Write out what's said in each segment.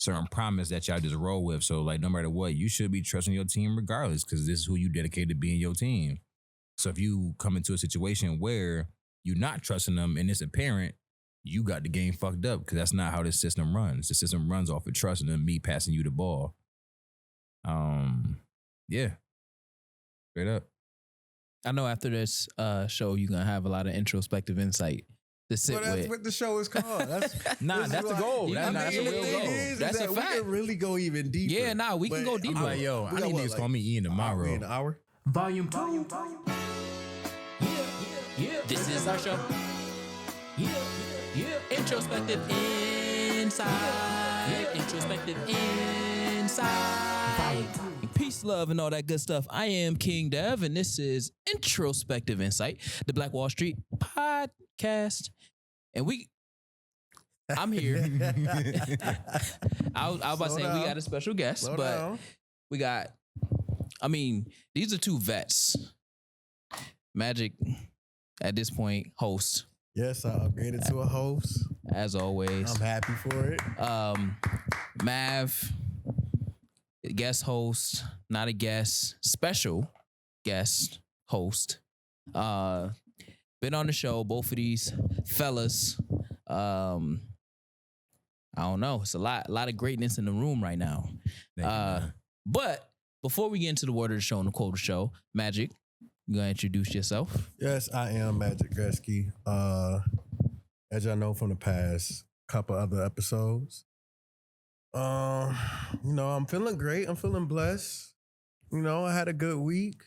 certain promise that y'all just roll with. So like no matter what, you should be trusting your team regardless, because this is who you dedicated to being your team. So if you come into a situation where you're not trusting them and it's apparent, you got the game fucked up, because that's not how this system runs. The system runs off of trusting and me passing you the ball. Yeah. Straight up. I know after this show, you're gonna have a lot of introspective insight to sit Well, that's with. what the show is called. That's That's the goal. That's a real goal. That's a we fact. can really go even deeper. Yeah, we can go deeper. I'm like, yo, I need niggas to call me Ian tomorrow. In an hour? Volume 2. Yeah. This is our show. Yeah. Introspective Insight. Introspective Insight. Peace, love, and all that good stuff. I am King Dev, and this is Introspective Insight, the Black Wall Street podcast. And I'm here. I was about to say we got a special guest, but we got, these are two vets. Magic, at this point, host. Yes, I upgraded to a host. As always. I'm happy for it. Mav, guest host, not a guest, special guest host. Been on the show, both of these fellas. I don't know. It's a lot of greatness in the room right now. But before we get into the word of the show and the quote of the show, Magic, you gonna introduce yourself? Yes, I am Magic Gretzky. As y'all know from the past couple other episodes. I'm feeling great. I'm feeling blessed. I had a good week.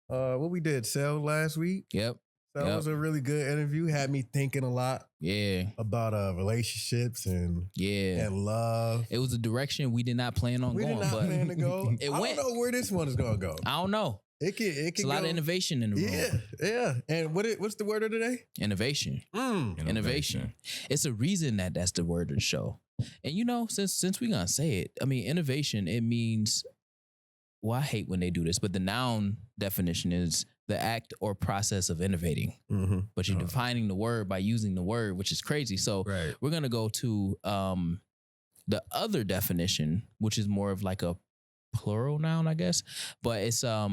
What we did, Sale last week. Yep. That was a really good interview. Had me thinking a lot. Yeah. About relationships and love. It was a direction we did not plan on going. We did not plan to go. I don't know where this one is gonna go. I don't know. It can it's a lot of innovation in the room. Yeah. And what's the word of the day? Innovation. Innovation. It's a reason that's the word of the show. And since we gonna say it, innovation, it means, well, I hate when they do this, but the noun definition is the act or process of innovating. Mm-hmm. But you're defining the word by using the word, which is crazy. So we're gonna go to the other definition, which is more of like a plural noun, I guess. But it's a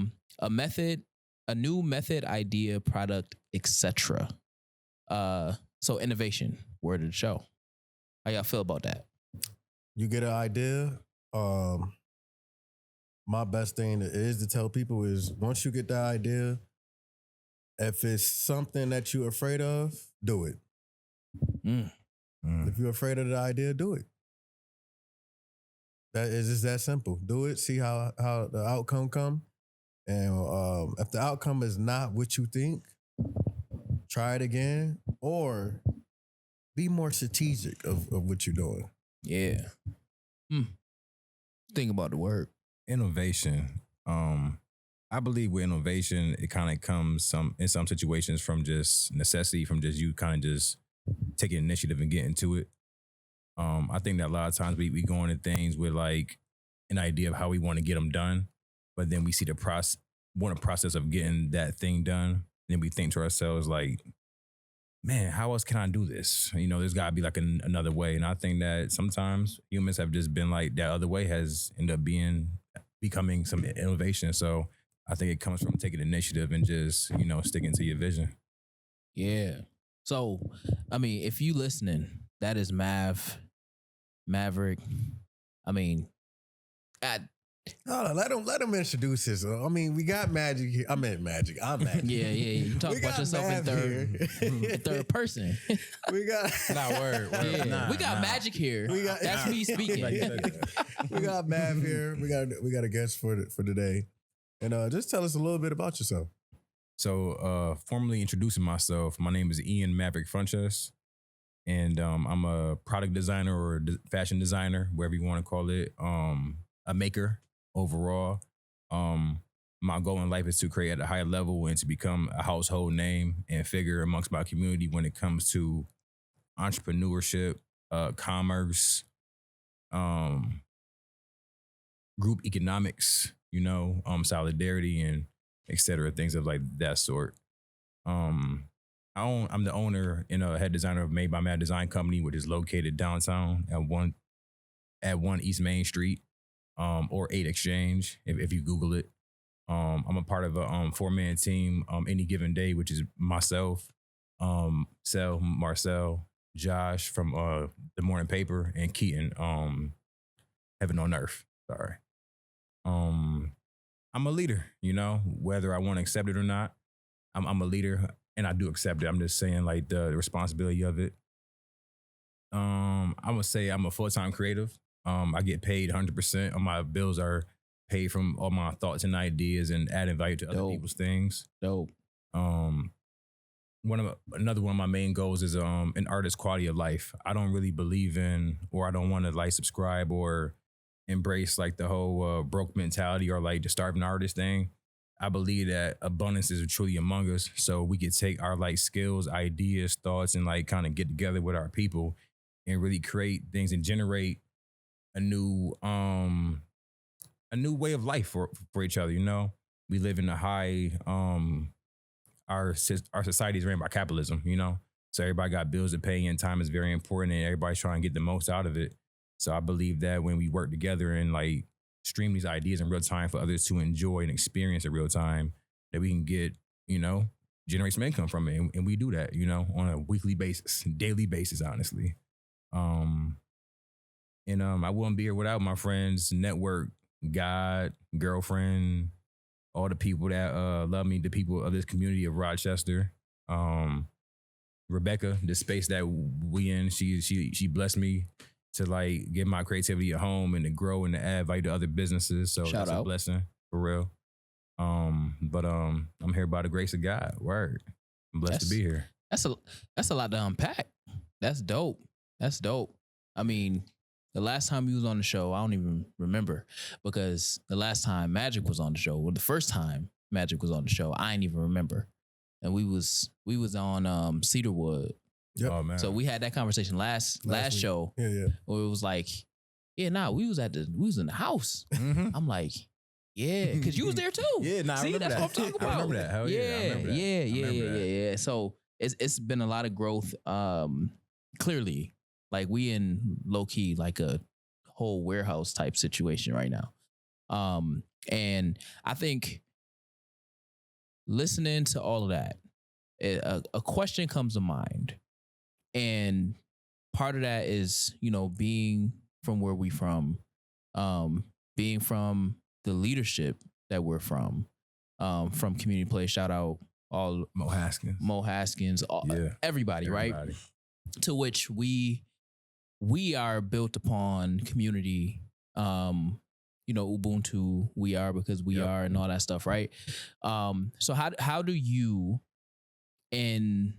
method, a new method, idea, product, etc. So innovation, word of the show. How y'all feel about that? You get an idea. My best thing is to tell people is once you get the idea, if it's something that you're afraid of, do it. If you're afraid of the idea, do it. That is just that simple. Do it. See how the outcome come. And if the outcome is not what you think, try it again or be more strategic of what you're doing. Yeah. Think about the word. Innovation. I believe with innovation, it kind of comes in some situations from just necessity, from just you kind of just taking initiative and getting to it. I think that a lot of times we go into things with like an idea of how we want to get them done, but then we see the process of getting that thing done, and then we think to ourselves like, man, how else can I do this? There's got to be like another way. And I think that sometimes humans have just been like, that other way has ended up becoming some innovation. So I think it comes from taking initiative and just, sticking to your vision. Yeah. So, if you listening, that is Maverick. Let him introduce himself. We got Magic here. I'm Magic. Yeah. You talk about yourself in third person. We got not word. Yeah. We got Magic here. That's me speaking. We got Mav here. We got a guest for today, and just tell us a little bit about yourself. So, formally introducing myself, my name is Ian Maverick Funches, and I'm a product designer or fashion designer, whatever you want to call it. A maker. Overall, my goal in life is to create at a high level and to become a household name and figure amongst my community when it comes to entrepreneurship, commerce, group economics, solidarity, and et cetera, things of like that sort. I'm the owner and head designer of Made by Mad Design Company, which is located downtown at at 1 East Main Street, or 8 Exchange, if you Google it. I'm a part of a 4-man team any given day, which is myself, Sel, Marcel, Josh from the Morning Paper, and Keaton, Heaven on Earth. Sorry. I'm a leader, whether I want to accept it or not. I'm a leader, and I do accept it. I'm just saying, like, the responsibility of it. I would say I'm a full-time creative. I get paid 100%. All my bills are paid from all my thoughts and ideas and adding value to other people's things. Dope. Another one of my main goals is an artist's quality of life. I don't really believe in, or I don't want to like subscribe or embrace like the whole broke mentality or like the starving artist thing. I believe that abundance is truly among us. So we could take our like skills, ideas, thoughts, and like kind of get together with our people and really create things and generate a new way of life for each other. We live in a high our society is ran by capitalism. So everybody got bills to pay, and time is very important, and everybody's trying to get the most out of it. So I believe that when we work together and like stream these ideas in real time for others to enjoy and experience in real time, that we can get, generate some income from it. And we do that, on a weekly basis, daily basis, honestly. I wouldn't be here without my friends, network, God, girlfriend, all the people that love me, the people of this community of Rochester. Rebecca, the space that we in, she blessed me to like get my creativity at home and to grow and to add value to other businesses. So Shout that's out. a blessing for real. But I'm here by the grace of God. Word. I'm blessed to be here. That's a lot to unpack. That's dope. I mean, the last time you was on the show, I don't even remember, because the last time Magic was on the show, or the first time Magic was on the show, I ain't even remember. And we was on Cedarwood. Yep. Oh man. So we had that conversation last week. show. Yeah. Where it was like, we was in the house. Mm-hmm. I'm like, yeah, because you was there too. Yeah, nah, See, that's what I'm talking about. I remember that. Hell yeah. I remember that. Yeah. So it's been a lot of growth. Clearly, like we in low key like a whole warehouse type situation right now. And I think listening to all of that, a question comes to mind, and part of that is being from where we from, being from the leadership that we're from Community Place. Shout out all Mo Haskins, everybody, right? To which we are built upon community, Ubuntu, we are because we are, and all that stuff, right? So how do you, in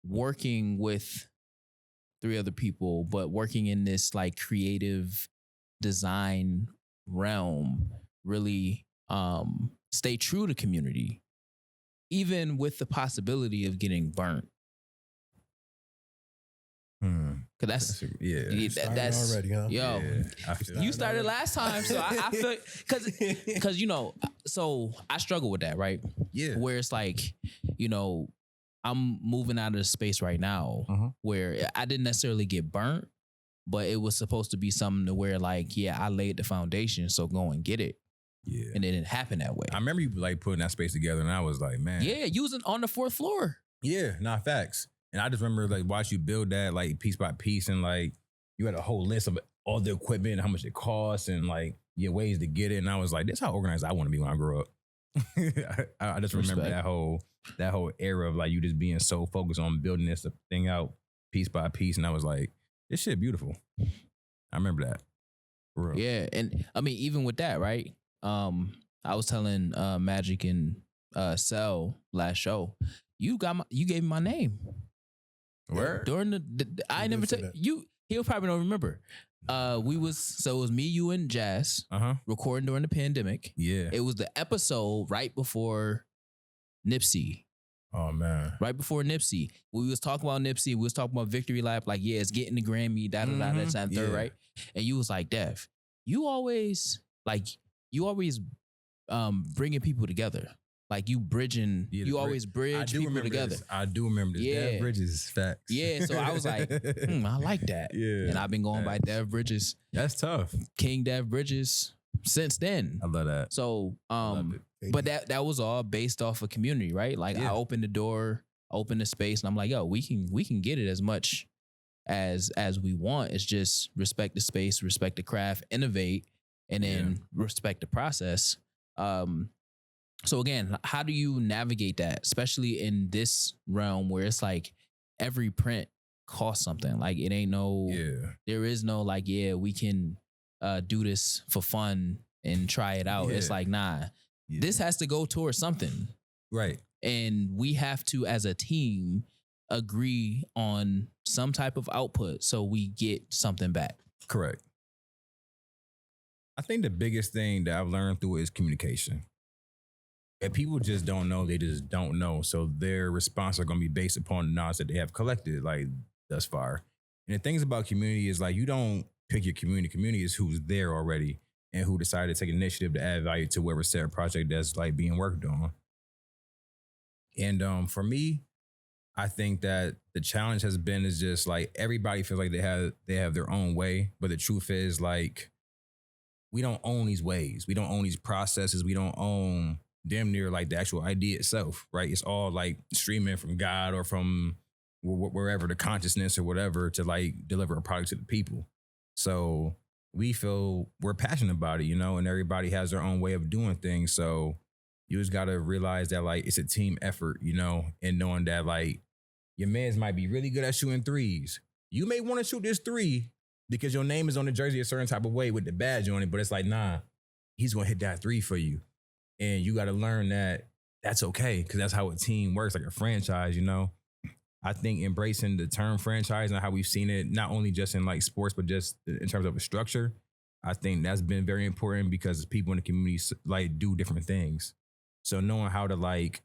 working with 3 other people, but working in this like creative design realm, really stay true to community, even with the possibility of getting burnt? Cause that's already, huh? Yo, Yeah, you started last time, so I feel because so I struggle with that, right? Yeah. Where it's like, I'm moving out of the space right now where I didn't necessarily get burnt, but it was supposed to be something to where like, I laid the foundation, so go and get it. Yeah. And it didn't happen that way. I remember you like putting that space together, and I was like, man. Yeah, you was on the 4th floor. Yeah, not facts. And I just remember like watch you build that like piece by piece, and like you had a whole list of all the equipment and how much it costs and like your ways to get it. And I was like, this is how organized I want to be when I grow up. I just remember that whole era of like you just being so focused on building this thing out piece by piece. And I was like, this shit beautiful. I remember that. For real. Yeah. And I mean, even with that, right? I was telling Magic and Cell last show, you gave me my name. Where? During I never tell you. He'll probably don't remember. It was me, you, and Jazz recording during the pandemic. Yeah. It was the episode right before Nipsey. Oh man. Right before Nipsey. We was talking about Nipsey. We was talking about Victory Lap. Like, it's getting the Grammy, that's that third, right? And you was like, Dev, you always bringing people together. Like you bridging, you always bridge people together. I do remember this. Yeah. Dev Bridges, facts. Yeah, so I was like, I like that. Yeah. And I've been going by Dev Bridges. That's tough. King Dev Bridges since then. I love that. So, but that was all based off of community, right? Like I opened the door, opened the space, and I'm like, yo, we can get it as much as we want. It's just respect the space, respect the craft, innovate, and then respect the process. So again, how do you navigate that, especially in this realm where it's like every print costs something? Like it ain't there is no like, we can do this for fun and try it out. It's like, nah, this has to go towards something. Right. And we have to, as a team, agree on some type of output so we get something back. Correct. I think the biggest thing that I've learned through it is communication. If people just don't know, they just don't know. So their response are going to be based upon the knowledge that they have collected, like thus far. And the things about community is like, you don't pick your community. Community is who's there already and who decided to take initiative to add value to whatever set project that's like being worked on. And for me, I think that the challenge has been is just like everybody feels like they have their own way, but the truth is like we don't own these ways. We don't own these processes. We don't own damn near like the actual idea itself, right? It's all like streaming from God or from wherever, the consciousness or whatever, to like deliver a product to the people. So we feel we're passionate about it, and everybody has their own way of doing things. So you just got to realize that like it's a team effort, and knowing that like your mans might be really good at shooting threes. You may want to shoot this three because your name is on the jersey a certain type of way with the badge on it, but it's like, nah, he's going to hit that three for you. And you got to learn that that's okay, because that's how a team works, like a franchise, I think embracing the term franchise and how we've seen it, not only just in like sports, but just in terms of a structure, I think that's been very important because people in the community like do different things. So knowing how to like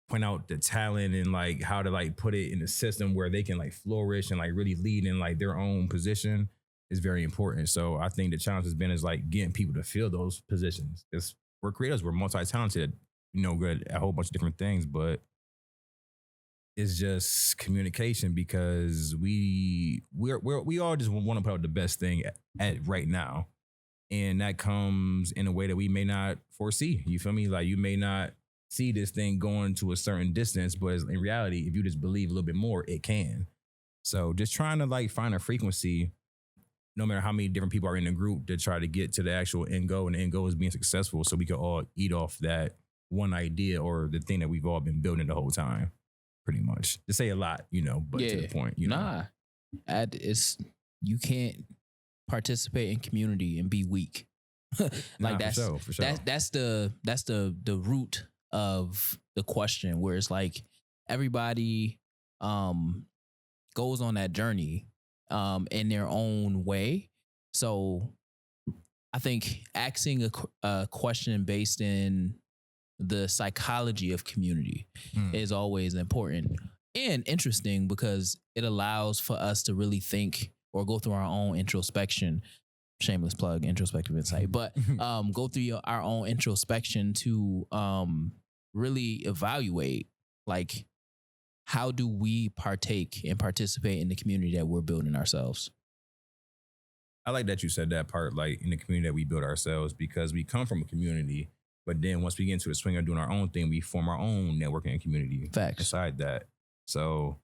point out the talent and like how to like put it in a system where they can like flourish and like really lead in like their own position is very important. So I think the challenge has been is like getting people to fill those positions. We're creators, we're multi-talented, good at a whole bunch of different things, but it's just communication because we all just want to put out the best thing at right now. And that comes in a way that we may not foresee. You feel me? Like you may not see this thing going to a certain distance, but in reality, if you just believe a little bit more, it can. So just trying to like find a frequency, no matter how many different people are in the group, to try to get to the actual end goal. And the end goal is being successful so we can all eat off that one idea or the thing that we've all been building the whole time, pretty much. To say a lot, but to the point, you can't participate in community and be weak. Like that's for sure. That's the root of the question, where it's like everybody goes on that journey in their own way. So I think asking a question based in the psychology of community is always important and interesting, because it allows for us to really think or go through our own introspection. Shameless plug, Introspective Insight. But go through our own introspection to really evaluate, like, how do we partake and participate in the community that we're building ourselves? I like that you said that part, like in the community that we build ourselves, because we come from a community, but then once we get into the swing of doing our own thing, we form our own networking and community. Facts. Beside that. So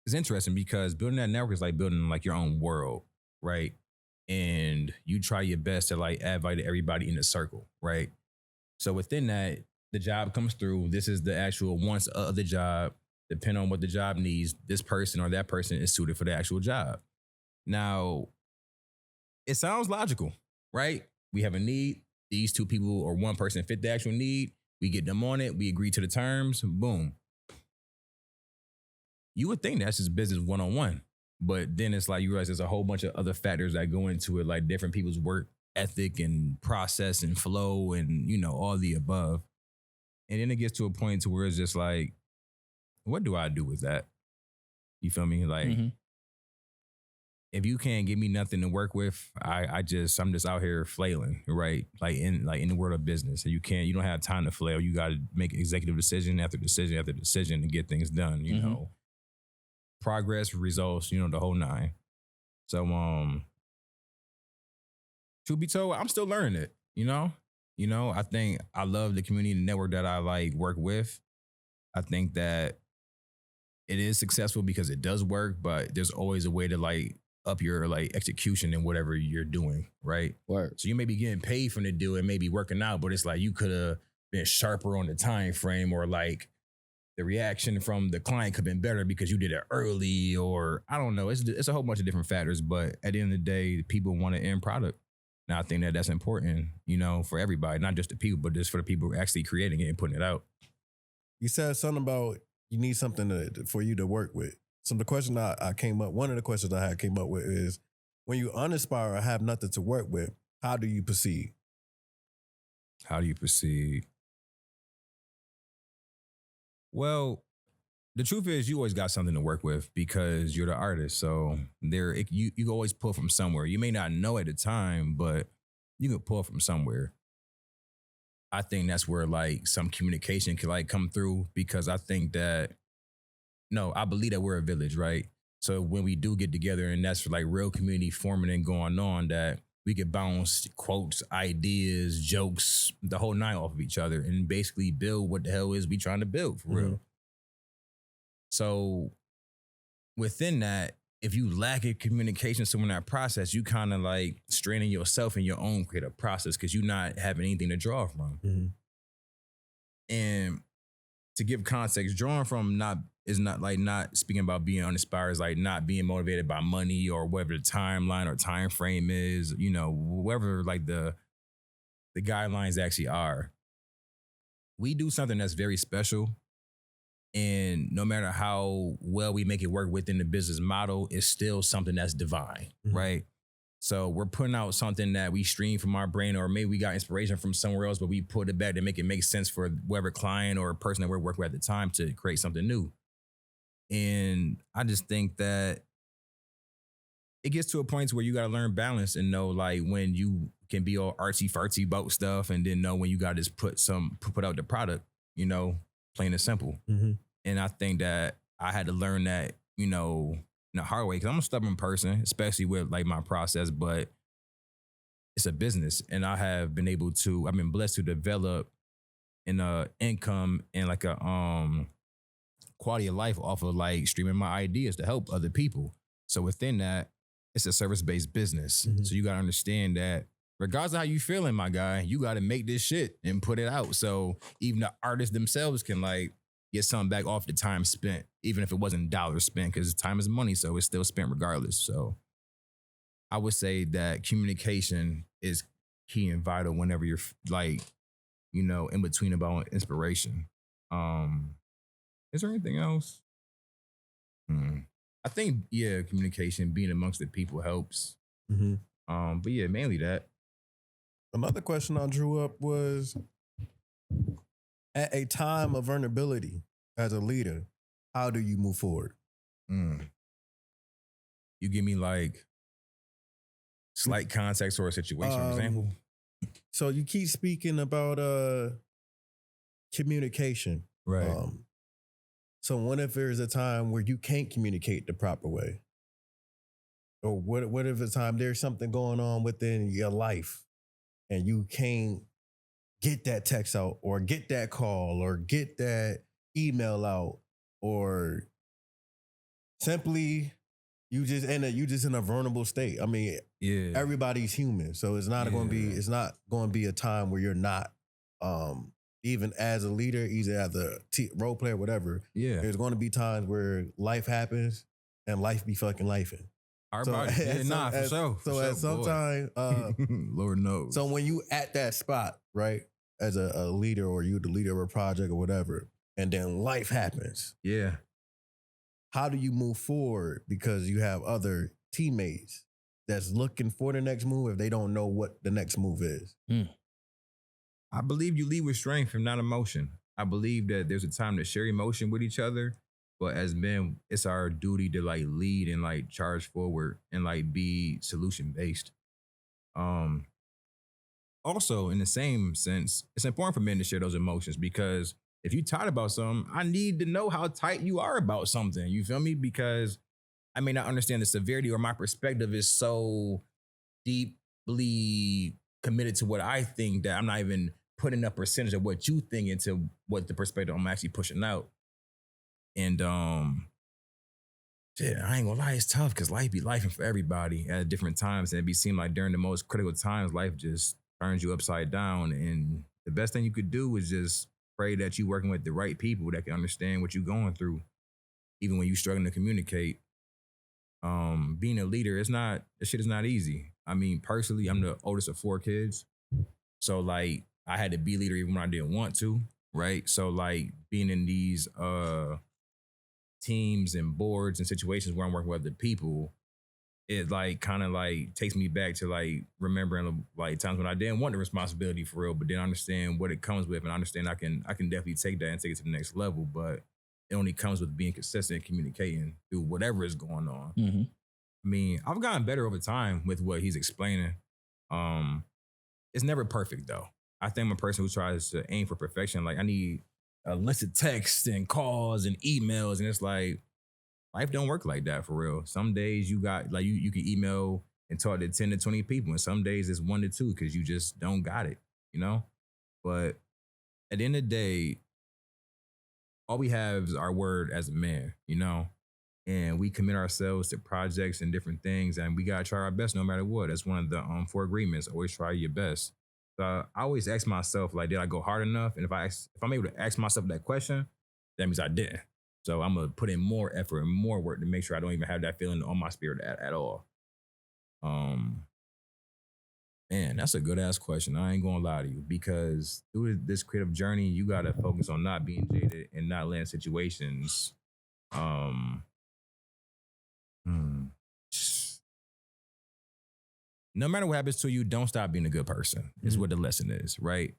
it's interesting because building that network is like building like your own world, right? And you try your best to like add value to everybody in the circle, right? So within that, the job comes through. This is the actual wants of the job. Depending on what the job needs, this person or that person is suited for the actual job. Now, it sounds logical, right? We have a need. These two people or one person fit the actual need. We get them on it. We agree to the terms. Boom. You would think that's just business one-on-one. But then it's like you realize there's a whole bunch of other factors that go into it, like different people's work ethic and process and flow and, all the above. And then it gets to a point to where it's just like, what do I do with that? You feel me? Like, if you can't give me nothing to work with, I'm just out here flailing, right? Like in the world of business. And you don't have time to flail. You got to make executive decision after decision after decision to get things done, you know. Progress, results, you know, the whole nine. So truth be told, I'm still learning it, you know? You know, I think I love the community and network that I like work with. I think that it is successful because it does work, but there's always a way to like up your like execution in whatever you're doing, right? Work. So you may be getting paid from the deal and maybe working out, but it's like you could have been sharper on the time frame, or like the reaction from the client could have been better because you did it early, or I don't know. It's a whole bunch of different factors, but at the end of the day, people want an end product. And I think that that's important, you know, for everybody, not just the people, but just for the people actually creating it and putting it out. You said something about you need something for you to work with. So the question I came up, one of the questions I had came up with is, when you uninspire or have nothing to work with, how do you proceed? How do you proceed? Well, the truth is you always got something to work with because you're the artist. So you can always pull from somewhere. You may not know at the time, but you can pull from somewhere. I think that's where like some communication can like come through, because I think that, no, I believe that we're a village, right? So when we do get together and that's like real community forming and going on, that we could bounce quotes, ideas, jokes, the whole nine off of each other and basically build what the hell is we trying to build for real. So within that, if you lack a communication somewhere in that process, you kind of like straining yourself in your own creative process because you're not having anything to draw from. And to give context, drawing from is not speaking about being uninspired, is like not being motivated by money or whatever the timeline or time frame is, you know, whatever like the guidelines actually are. We do something that's very special. And no matter how well we make it work within the business model, it's still something that's divine, right? So we're putting out something that we stream from our brain, or maybe we got inspiration from somewhere else, but we put it back to make it make sense for whatever client or person that we're working with at the time to create something new. And I just think that it gets to a point where you got to learn balance and know like when you can be all artsy fartsy about stuff, and then know when you got to just put out the product, you know, plain and simple. And I think that I had to learn that, you know, in a hard way, because I'm a stubborn person, especially with like my process, but it's a business. And I've been blessed to develop an income and like a quality of life off of like streaming my ideas to help other people. So within that, it's a service-based business. So you got to understand that regardless of how you feeling, my guy, you got to make this shit and put it out. So even the artists themselves can like get something back off the time spent, even if it wasn't dollars spent, because time is money, so it's still spent regardless. So I would say that communication is key and vital whenever you're like, you know, in between about inspiration. Is there anything else? I think, yeah, communication, being amongst the people helps. But yeah, mainly that. Another question I drew up was, at a time of vulnerability as a leader, how do you move forward? You give me like slight context or a situation, for example. So you keep speaking about communication. Right. So what if there's a time where you can't communicate the proper way? Or what if a time there's something going on within your life and you can't get that text out, or get that call, or get that email out, or simply you just in a vulnerable state? I mean, yeah, everybody's human, so it's not going to be a time where you're not, even as a leader, either as a role player, whatever. Yeah, there's going to be times where life happens and life be fucking lifing. For sure. So at some time, Lord knows. So when you at that spot, right, as a leader, or you the leader of a project or whatever, and then life happens. Yeah. How do you move forward? Because you have other teammates that's looking for the next move if they don't know what the next move is. I believe you lead with strength and not emotion. I believe that there's a time to share emotion with each other, But as men, it's our duty to like lead and like charge forward and like be solution based. Um, Also, in the same sense, it's important for men to share those emotions because if you're tight about something, I need to know how tight you are about something. You feel me? Because I may not understand the severity or my perspective is so deeply committed to what I think that I'm not even putting a percentage of what you think into what the perspective I'm actually pushing out. And shit, I ain't gonna lie, it's tough because life be lifing for everybody at different times. And it be seem like during the most critical times, life just turns you upside down. And the best thing you could do is just pray that you working with the right people that can understand what you're going through, even when you're struggling to communicate. Being a leader, this shit is not easy. I mean, personally, I'm the oldest of 4 kids. So like I had to be leader even when I didn't want to, right? So like being in these teams and boards and situations where I'm working with other people, it like kind of like takes me back to like remembering like times when I didn't want the responsibility for real, but then I understand what it comes with and I understand I can definitely take that and take it to the next level, but it only comes with being consistent and communicating through whatever is going on. Mm-hmm. I mean, I've gotten better over time with what he's explaining. It's never perfect though. I think I'm a person who tries to aim for perfection. Like I need a list of texts and calls and emails, and it's like life don't work like that for real. Some days you got like you can email and talk to 10 to 20 people, and some days it's 1 to 2 because you just don't got it, you know? But at the end of the day, all we have is our word as a man, you know? And we commit ourselves to projects and different things, and we gotta try our best no matter what. That's one of the 4 agreements. Always try your best. So I always ask myself, like, did I go hard enough? And if I'm able to ask myself that question, that means I didn't. So I'm gonna put in more effort and more work to make sure I don't even have that feeling on my spirit at all. Man, that's a good ass question. I ain't gonna lie to you because through this creative journey, you gotta focus on not being jaded and not letting situations. Hmm. No matter what happens to you, don't stop being a good person. Is what the lesson is, right?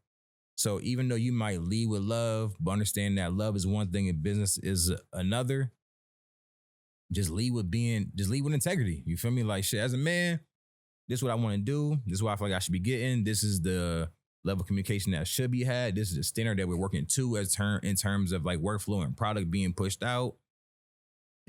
So even though you might lead with love, but understand that love is one thing and business is another, just lead with integrity. You feel me? Like shit, as a man, this is what I want to do. This is what I feel like I should be getting. This is the level of communication that should be had. This is the standard that we're working to in terms of like workflow and product being pushed out.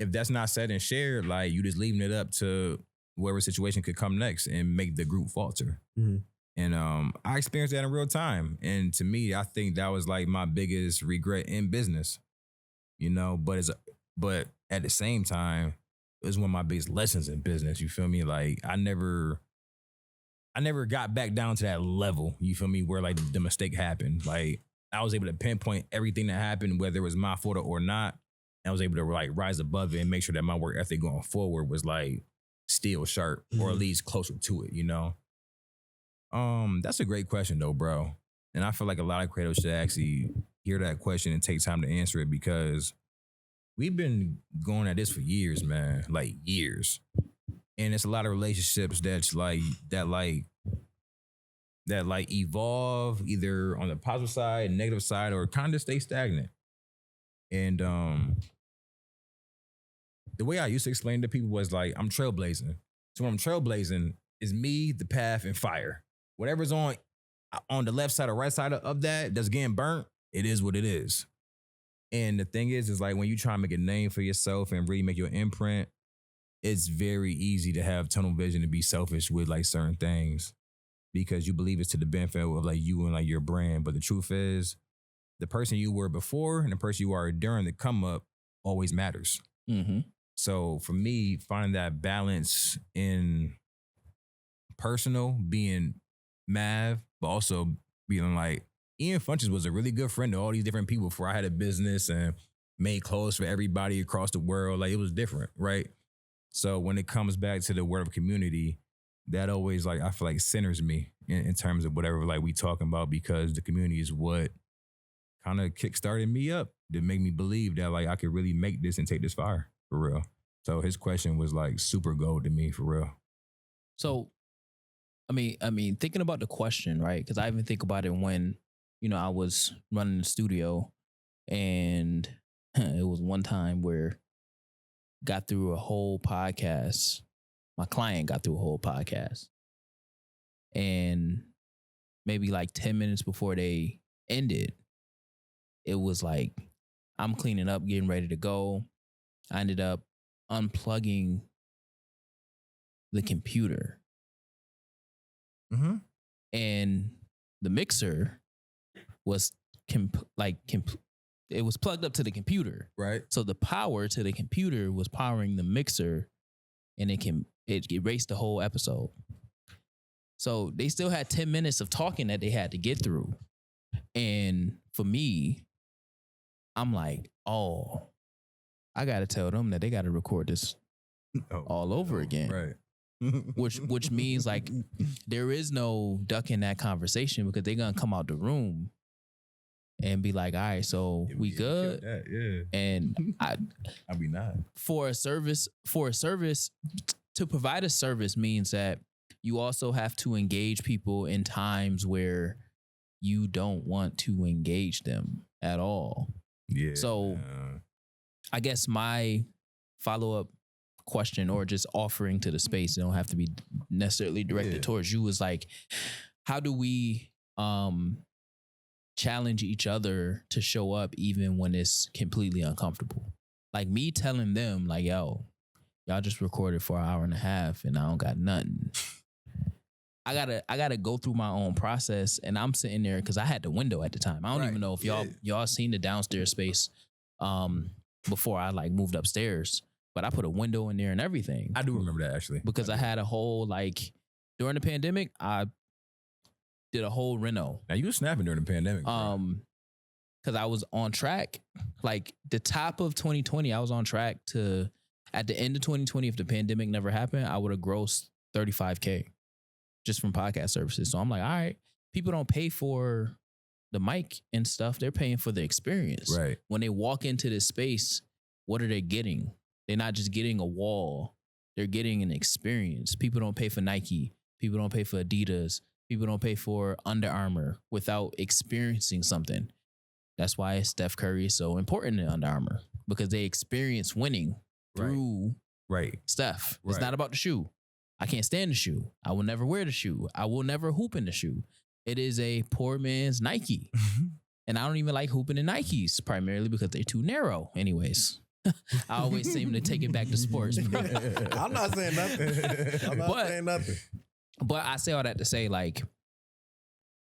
If that's not said and shared, like you just leaving it up to whatever situation could come next and make the group falter. Mm-hmm. And I experienced that in real time. And to me, I think that was like my biggest regret in business, you know, but at the same time, it was one of my biggest lessons in business. You feel me? Like I never got back down to that level, you feel me, where like the mistake happened. Like I was able to pinpoint everything that happened, whether it was my fault or not. And I was able to like rise above it and make sure that my work ethic going forward was like still sharp or at least closer to it, you know? That's a great question though, bro. And I feel like a lot of creatives should actually hear that question and take time to answer it because we've been going at this for years, man, like years. And it's a lot of relationships that evolve either on the positive side, negative side, or kind of stay stagnant. And the way I used to explain to people was like, I'm trailblazing. So when I'm trailblazing is me, the path, and fire. Whatever's on the left side or right side of that that's getting burnt, it is what it is. And the thing is like when you try to make a name for yourself and really make your imprint, it's very easy to have tunnel vision and be selfish with like certain things because you believe it's to the benefit of like you and like your brand. But the truth is, the person you were before and the person you are during the come up always matters. Mm-hmm. So for me, finding that balance in personal, being Mav, but also being like, Ian Funches was a really good friend to all these different people before I had a business and made clothes for everybody across the world. Like it was different, right? So when it comes back to the word of community, that always like, I feel like centers me in terms of whatever like we talking about because the community is what kind of kickstarted me up to make me believe that like I could really make this and take this far for real. So his question was like super gold to me for real. So, I mean, thinking about the question, right? Because I even think about it when, you know, I was running the studio and it was one time where got through a whole podcast. My client got through a whole podcast. And maybe like 10 minutes before they ended, it was like, I'm cleaning up, getting ready to go. I ended up unplugging the computer. Mm-hmm. And the mixer was it was plugged up to the computer. Right. So the power to the computer was powering the mixer, and it erased the whole episode. So they still had 10 minutes of talking that they had to get through. And for me, I'm like, oh, I got to tell them that they got to record this all over again. Right. which means like there is no ducking that conversation, because they're going to come out the room and be like, all right, so we good. Yeah. And I be not. For a service, to provide a service means that you also have to engage people in times where you don't want to engage them at all. Yeah. So I guess my follow-up question, or just offering to the space, it don't have to be necessarily directed towards you, is like, how do we challenge each other to show up even when it's completely uncomfortable? Like me telling them like, yo, y'all just recorded for an hour and a half and I don't got nothing. I gotta go through my own process, and I'm sitting there because I had the window at the time. I don't even know if y'all seen the downstairs space before I like moved upstairs, but I put a window in there and everything. I do remember that, actually, because I had a whole, like, during the pandemic, I did a whole reno. Now you were snapping during the pandemic, because I was on track. Like the top of 2020, I was on track to, at the end of 2020, if the pandemic never happened, I would have grossed $35K just from podcast services. So I'm like, all right, people don't pay for the mic and stuff. They're paying for the experience. Right. When they walk into this space, what are they getting? They're not just getting a wall. They're getting an experience. People don't pay for Nike. People don't pay for Adidas. People don't pay for Under Armour without experiencing something. That's why Steph Curry is so important in Under Armour, because they experience winning through Steph. It's not about the shoe. I can't stand the shoe. I will never wear the shoe. I will never hoop in the shoe. It is a poor man's Nike. And I don't even like hooping in Nikes, primarily because they're too narrow. Anyways, I always seem to take it back to sports. I'm not saying nothing. I'm not saying nothing. But I say all that to say, like,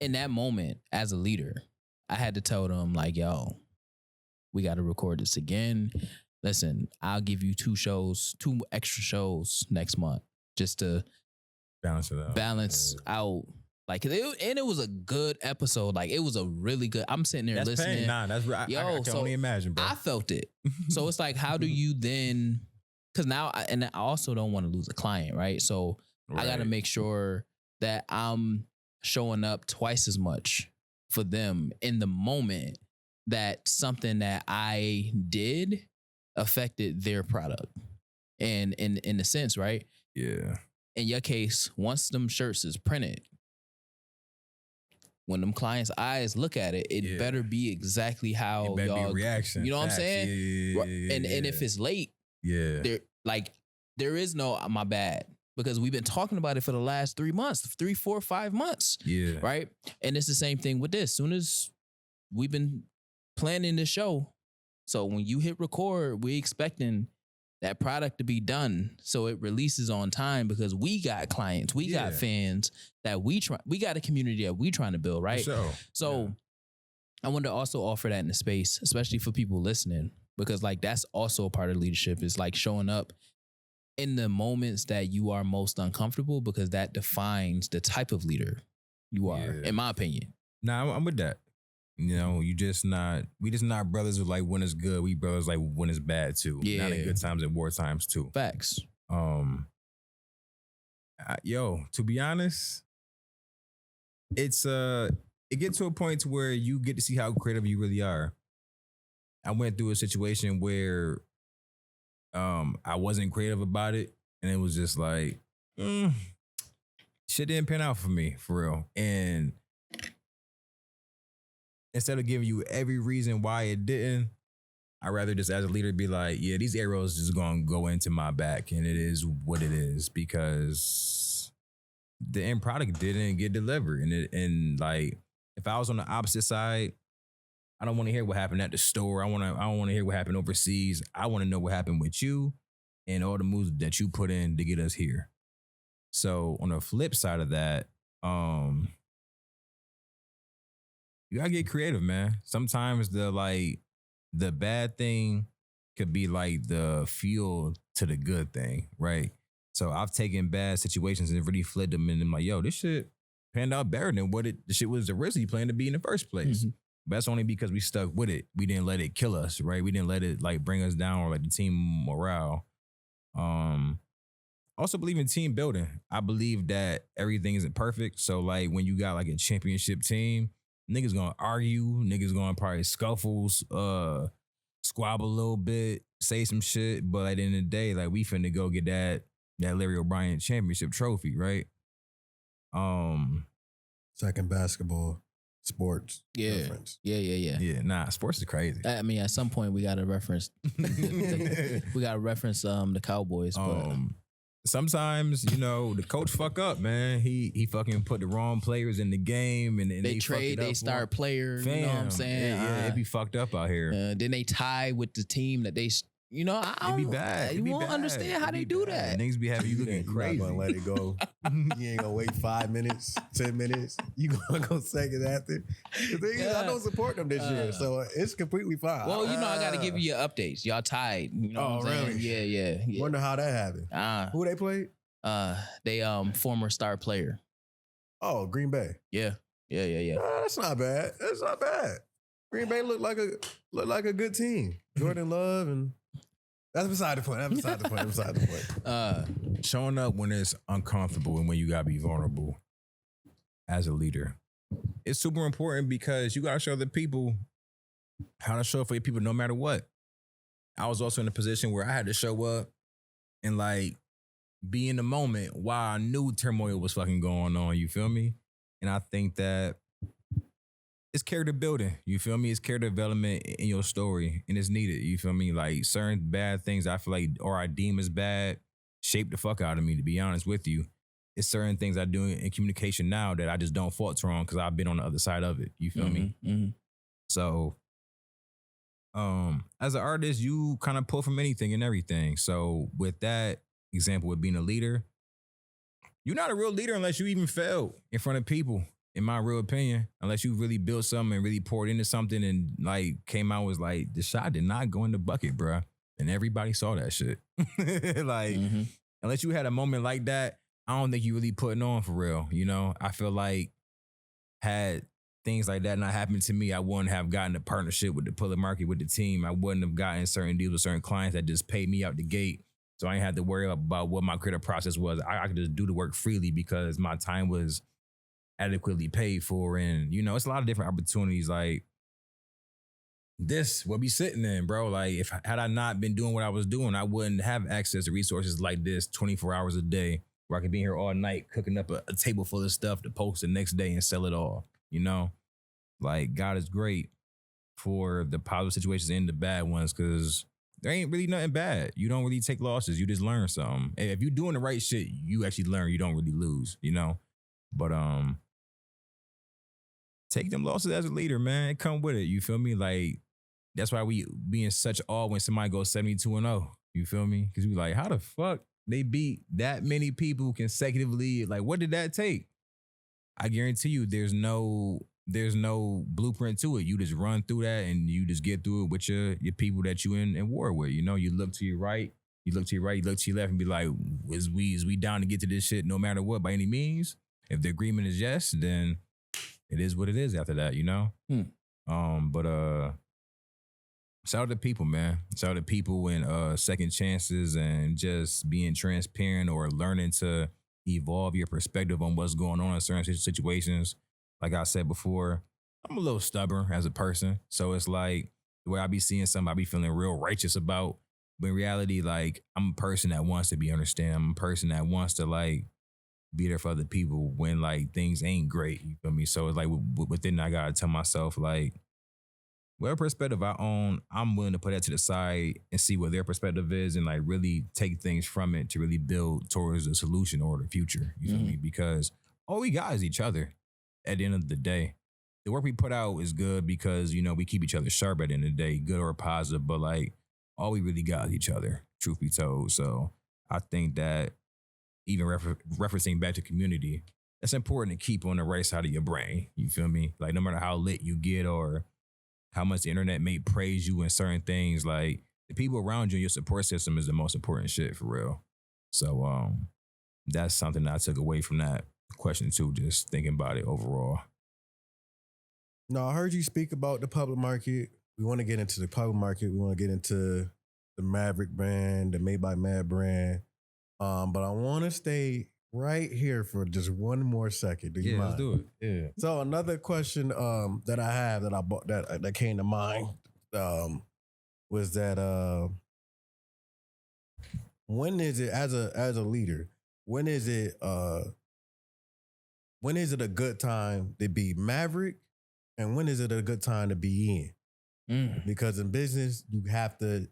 in that moment, as a leader, I had to tell them, like, yo, we got to record this again. Listen, I'll give you 2 extra shows next month, just to balance out. Like, it was a good episode. Like, it was a really good. I'm sitting there listening. Pain. Nah, that's right. I can only imagine, bro. I felt it. So it's like, how do you then? Because now, I also don't want to lose a client, right? So I got to make sure that I'm showing up twice as much for them in the moment that something that I did affected their product, and in a sense, right? Yeah. In your case, once them shirts is printed, when them clients' eyes look at it, it better be exactly how it better y'all be a reaction. You know what I'm saying? Yeah. And if it's late, there is no my bad, because we've been talking about it for the last 3 months, 3, 4, 5 months. Yeah. Right. And it's the same thing with this. Soon as we've been planning the show, so when you hit record, we expecting that product to be done so it releases on time, because we got clients, we got fans that we got a community that we trying to build, right? So I wanted to also offer that in the space, especially for people listening, because like that's also a part of leadership, is like showing up in the moments that you are most uncomfortable, because that defines the type of leader you are, in my opinion. Nah, I'm with that. You know, we just not brothers with like when it's good. We brothers like when it's bad too. Yeah. Not in good times and war times too. Facts. To be honest, it gets to a point to where you get to see how creative you really are. I went through a situation where I wasn't creative about it, and it was just like shit didn't pan out for me, for real. And instead of giving you every reason why it didn't, I'd rather just as a leader be like, yeah, these arrows just gonna go into my back, and it is what it is, because the end product didn't get delivered. And like, if I was on the opposite side, I don't want to hear what happened at the store. I don't want to hear what happened overseas. I want to know what happened with you and all the moves that you put in to get us here. So on the flip side of that, you gotta get creative, man. Sometimes the bad thing could be like the fuel to the good thing, right? So I've taken bad situations and really flipped them, and I'm like, yo, this shit panned out better than what the shit was originally planned to be in the first place. Mm-hmm. But that's only because we stuck with it. We didn't let it kill us, right? We didn't let it like bring us down or like the team morale. Also believe in team building. I believe that everything isn't perfect. So like when you got like a championship team, niggas gonna argue, niggas gonna probably scuffles, squabble a little bit, say some shit. But at the end of the day, like we finna go get that Larry O'Brien championship trophy, right? Second basketball. Sports. Yeah. Reference. Yeah. Nah, sports is crazy. I mean, at some point we gotta reference the Cowboys. But sometimes, you know, the coach fuck up, man. He fucking put the wrong players in the game, and they trade, they start players. You know what I'm saying? Yeah, it be fucked up out here. Then they tie with the team that they. You know, it'd be bad. You won't understand how they do that. Niggas be having you looking crazy. You're not gonna let it go. You ain't gonna wait 5 minutes, 10 minutes. You gonna go second after. The thing is, I don't support them this year, so it's completely fine. Well, you know, I gotta give you your updates. Y'all tied. You know what I'm saying? Yeah. Wonder how that happened. Who they played? They former star player. Oh, Green Bay. Yeah. That's not bad. That's not bad. Green Bay looked like a good team. Jordan Love and. That's beside the point. Showing up when it's uncomfortable and when you gotta be vulnerable as a leader, it's super important because you gotta show the people how to show up for your people no matter what. I was also in a position where I had to show up and like be in the moment while I knew turmoil was fucking going on. You feel me? And I think that it's character building, you feel me? It's character development in your story, and it's needed, you feel me? Like certain bad things I feel like, or I deem as bad, shape the fuck out of me, to be honest with you. It's certain things I do in communication now that I just don't falter on because I've been on the other side of it, you feel me? Mm-hmm. So, as an artist, you kind of pull from anything and everything. So with that example, with being a leader, you're not a real leader unless you even failed in front of people. In my real opinion, unless you really built something and really poured into something and like came out was like, the shot did not go in the bucket, bruh. And everybody saw that shit. Like, unless you had a moment like that, I don't think you really putting on for real. You know, I feel like had things like that not happened to me, I wouldn't have gotten a partnership with the public market with the team. I wouldn't have gotten certain deals with certain clients that just paid me out the gate. So I ain't had to worry about what my creative process was. I could just do the work freely because my time was adequately paid for. And, you know, it's a lot of different opportunities like this, what we sitting in, bro. Like had I not been doing what I was doing, I wouldn't have access to resources like this 24 hours a day where I could be here all night cooking up a table full of stuff to post the next day and sell it all, you know? Like God is great for the positive situations and the bad ones because there ain't really nothing bad. You don't really take losses. You just learn something. And if you're doing the right shit, you actually learn. You don't really lose, you know? But take them losses as a leader, man. Come with it. You feel me? Like, that's why we be in such awe when somebody goes 72-0. You feel me? Because we like, how the fuck they beat that many people consecutively? Like, what did that take? I guarantee you there's no blueprint to it. You just run through that and you just get through it with your people that you in war with. You know, you look to your right, you look to your right, you look to your left and be like, is we down to get to this shit no matter what by any means? If the agreement is yes, then it is what it is after that, you know? But shout out to people, man. Shout out to people and second chances and just being transparent or learning to evolve your perspective on what's going on in certain situations. Like I said before, I'm a little stubborn as a person. So it's like the way I be seeing something, I be feeling real righteous about. But in reality, like I'm a person that wants to be understand. I'm a person that wants to like be there for other people when like things ain't great. You feel me? So it's like within I gotta tell myself like whatever perspective I own, I'm willing to put that to the side and see what their perspective is and like really take things from it to really build towards a solution or the future. You feel me? Because all we got is each other at the end of the day. The work we put out is good because, you know, we keep each other sharp at the end of the day, good or positive, but like all we really got is each other, truth be told. So I think that even referencing back to community, that's important to keep on the right side of your brain. You feel me? Like no matter how lit you get or how much the internet may praise you in certain things, like the people around you and your support system is the most important shit for real. So that's something that I took away from that question too, just thinking about it overall. No, I heard you speak about the public market. We want to get into the public market. We want to get into the Maverick brand, the Made by Mav brand. But I want to stay right here for just one more second. Do you mind? Let's do it. Yeah. So another question that I have that I bought that came to mind was that when is it as a leader, when is it a good time to be Maverick and when is it a good time to be in? Because in business you have to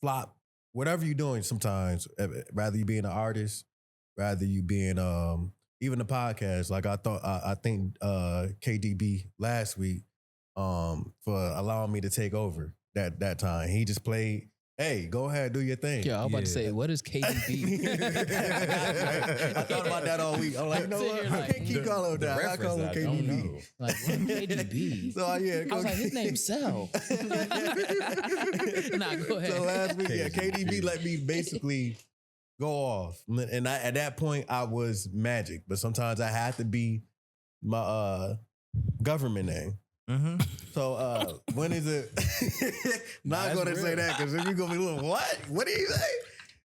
flop whatever you're doing sometimes, rather you being an artist, rather you being even a podcast. Like I think KDB last week for allowing me to take over that time. He just played, hey, go ahead, do your thing. Yeah, I was about to say, what is KDB? I thought about that all week. I'm like, no, I can't keep calling him that. I call him KDB. Like, what KDB? So yeah, I was like, his name's Sal. Nah, go ahead. So last week, KDB let me basically go off. And at that point, I was Magic. But sometimes I had to be my government name. Mm-hmm. So when is it? Not going to say that because then you're going to be like, what? What do you say?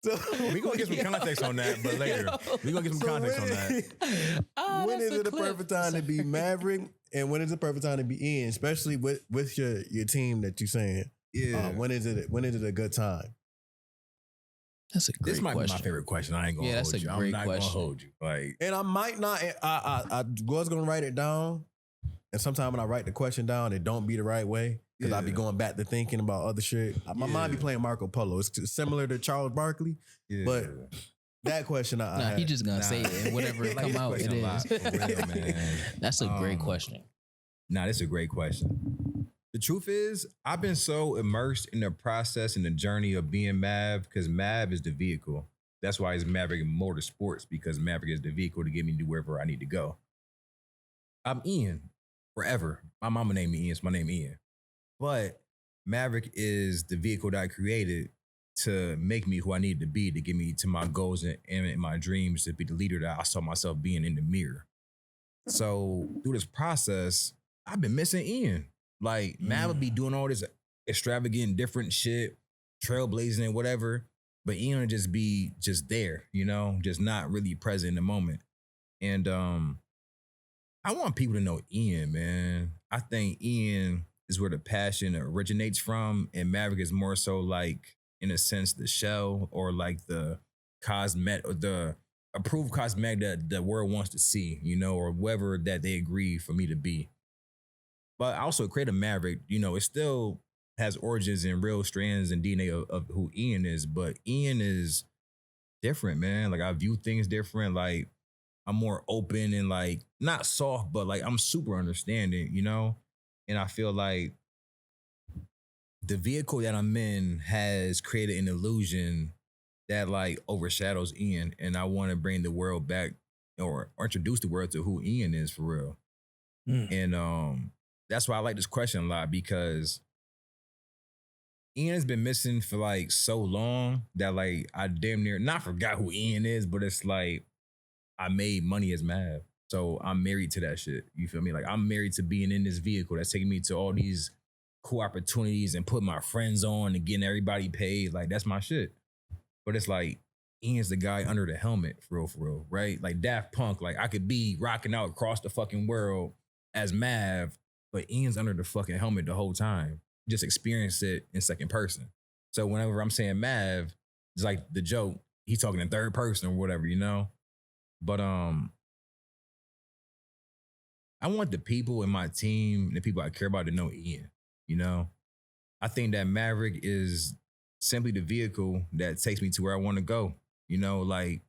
So We're going to get some context on that, but later. We're going to get some context on that. When is it the perfect time to be Maverick and when is the perfect time to be Ian, especially with your team that you're saying? Yeah. When is it a good time? That's a great question. This might be my favorite question. I ain't gonna hold you. I'm not gonna hold you. Like, and I might not. I was gonna write it down, and sometimes when I write the question down, it don't be the right way because I be going back to thinking about other shit. My mind be playing Marco Polo. It's similar to Charles Barkley, but that question he just gonna say it and whatever it come out, it is. Real, man. That's a great question. Nah, that's a great question. The truth is, I've been so immersed in the process and the journey of being Mav because Mav is the vehicle. That's why it's Maverick Motorsports, because Maverick is the vehicle to get me to wherever I need to go. I'm Ian forever. My mama named me Ian, so my name Ian. But Maverick is the vehicle that I created to make me who I need to be, to get me to my goals and my dreams, to be the leader that I saw myself being in the mirror. So through this process, I've been missing Ian. Like, Mav would be doing all this extravagant, different shit, trailblazing and whatever, but Ian would just be just there, you know, just not really present in the moment. And I want people to know Ian, man. I think Ian is where the passion originates from, and Maverick is more so like, in a sense, the shell or like the cosmetic or the approved cosmetic that the world wants to see, you know, or whatever that they agree for me to be. But I also create a Maverick, you know, it still has origins and real strands and DNA of who Ian is, but Ian is different, man. Like, I view things different. Like, I'm more open and like, not soft, but like I'm super understanding, you know? And I feel like the vehicle that I'm in has created an illusion that like overshadows Ian. And I want to bring the world back or introduce the world to who Ian is for real. And that's why I like this question a lot, because Ian has been missing for like so long that like I damn near not forgot who Ian is, but it's like I made money as Mav. So I'm married to that shit. You feel me? Like, I'm married to being in this vehicle that's taking me to all these cool opportunities and putting my friends on and getting everybody paid. Like, that's my shit. But it's like, Ian's the guy under the helmet, for real, right? Like Daft Punk, like I could be rocking out across the fucking world as Mav, but Ian's under the fucking helmet the whole time. Just experience it in second person. So whenever I'm saying Mav, it's like the joke, he's talking in third person or whatever, you know? But I want the people in my team, the people I care about to know Ian. You know, I think that Maverick is simply the vehicle that takes me to where I want to go. You know, like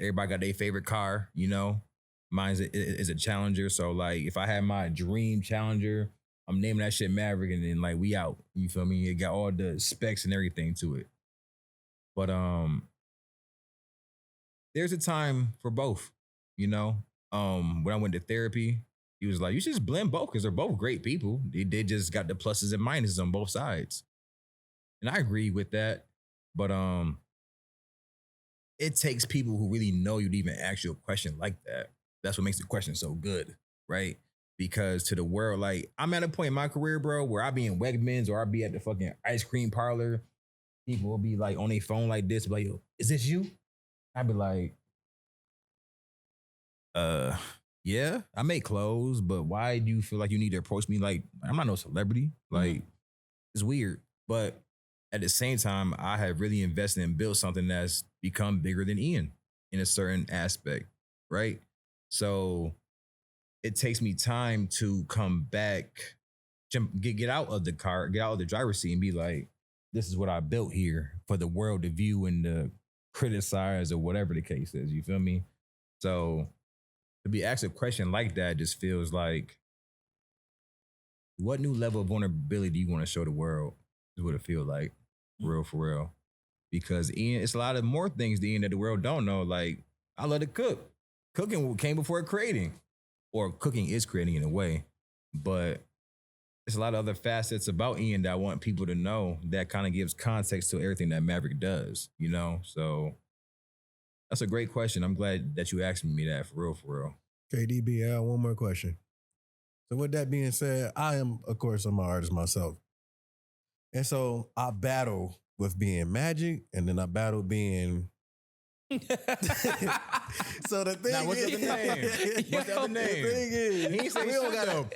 everybody got their favorite car, you know. Mine is a Challenger. So like if I had my dream Challenger, I'm naming that shit Maverick and then like we out. You feel me? It got all the specs and everything to it. But there's a time for both, you know. When I went to therapy, he was like, you should just blend both because they're both great people. They just got the pluses and minuses on both sides. And I agree with that. But it takes people who really know you to even ask you a question like that. That's what makes the question so good, right? Because to the world, like I'm at a point in my career, bro, where I be in Wegmans or I be at the fucking ice cream parlor. People will be like on their phone like this, like, yo, is this you? I'd be like, yeah, I make clothes, but why do you feel like you need to approach me? Like, I'm not no celebrity. Like, it's weird. But at the same time, I have really invested and built something that's become bigger than Ian in a certain aspect, right? So it takes me time to come back, get out of the car, get out of the driver's seat and be like, this is what I built here for the world to view and to criticize or whatever the case is. You feel me? So to be asked a question like that just feels like, what new level of vulnerability do you want to show the world is what it feels like, for real. Because Ian, it's a lot of more things Ian that the world don't know. Like, I love to cook. Cooking came before creating. Or cooking is creating in a way. But there's a lot of other facets about Ian that I want people to know that kind of gives context to everything that Maverick does, you know? So that's a great question. I'm glad that you asked me that for real. KDB, I have one more question. So with that being said, I'm an artist myself. And so I battle with being Magic and then I battle being... So the thing now, what's the other name? What's the other name? The thing is, he said, we don't gotta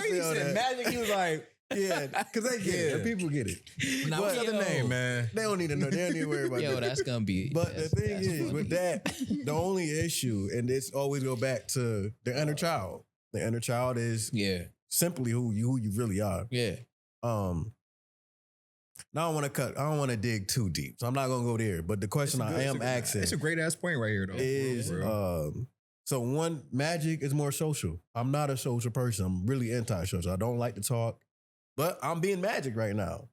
say Magic. He was like, yeah, because they get it. The people get it. Now, what's the other name, man? They don't need to know. They don't need to worry about that. That's gonna be. But the thing is, with that, the only issue, and this always go back to the inner child. The inner child is simply who you really are. Yeah. Now I don't want to dig too deep, so I'm not gonna go there. But the question I am asking, it's a great ass point right here, though. Is so one, Magic is more social. I'm not a social person. I'm really anti-social. I don't like to talk, but I'm being Magic right now.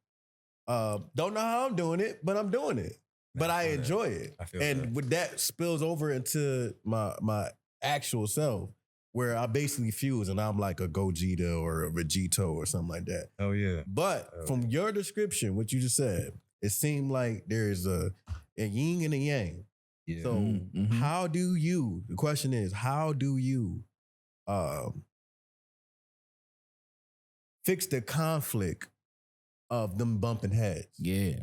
Don't know how I'm doing it, but I'm doing it. But I enjoy it, and with that spills over into my actual self, where I basically fuse and I'm like a Gogeta or a Vegito or something like that. Oh, yeah. But from your description, what you just said, it seemed like there's a yin and a yang. Yeah. So the question is, how do you fix the conflict of them bumping heads? Yeah.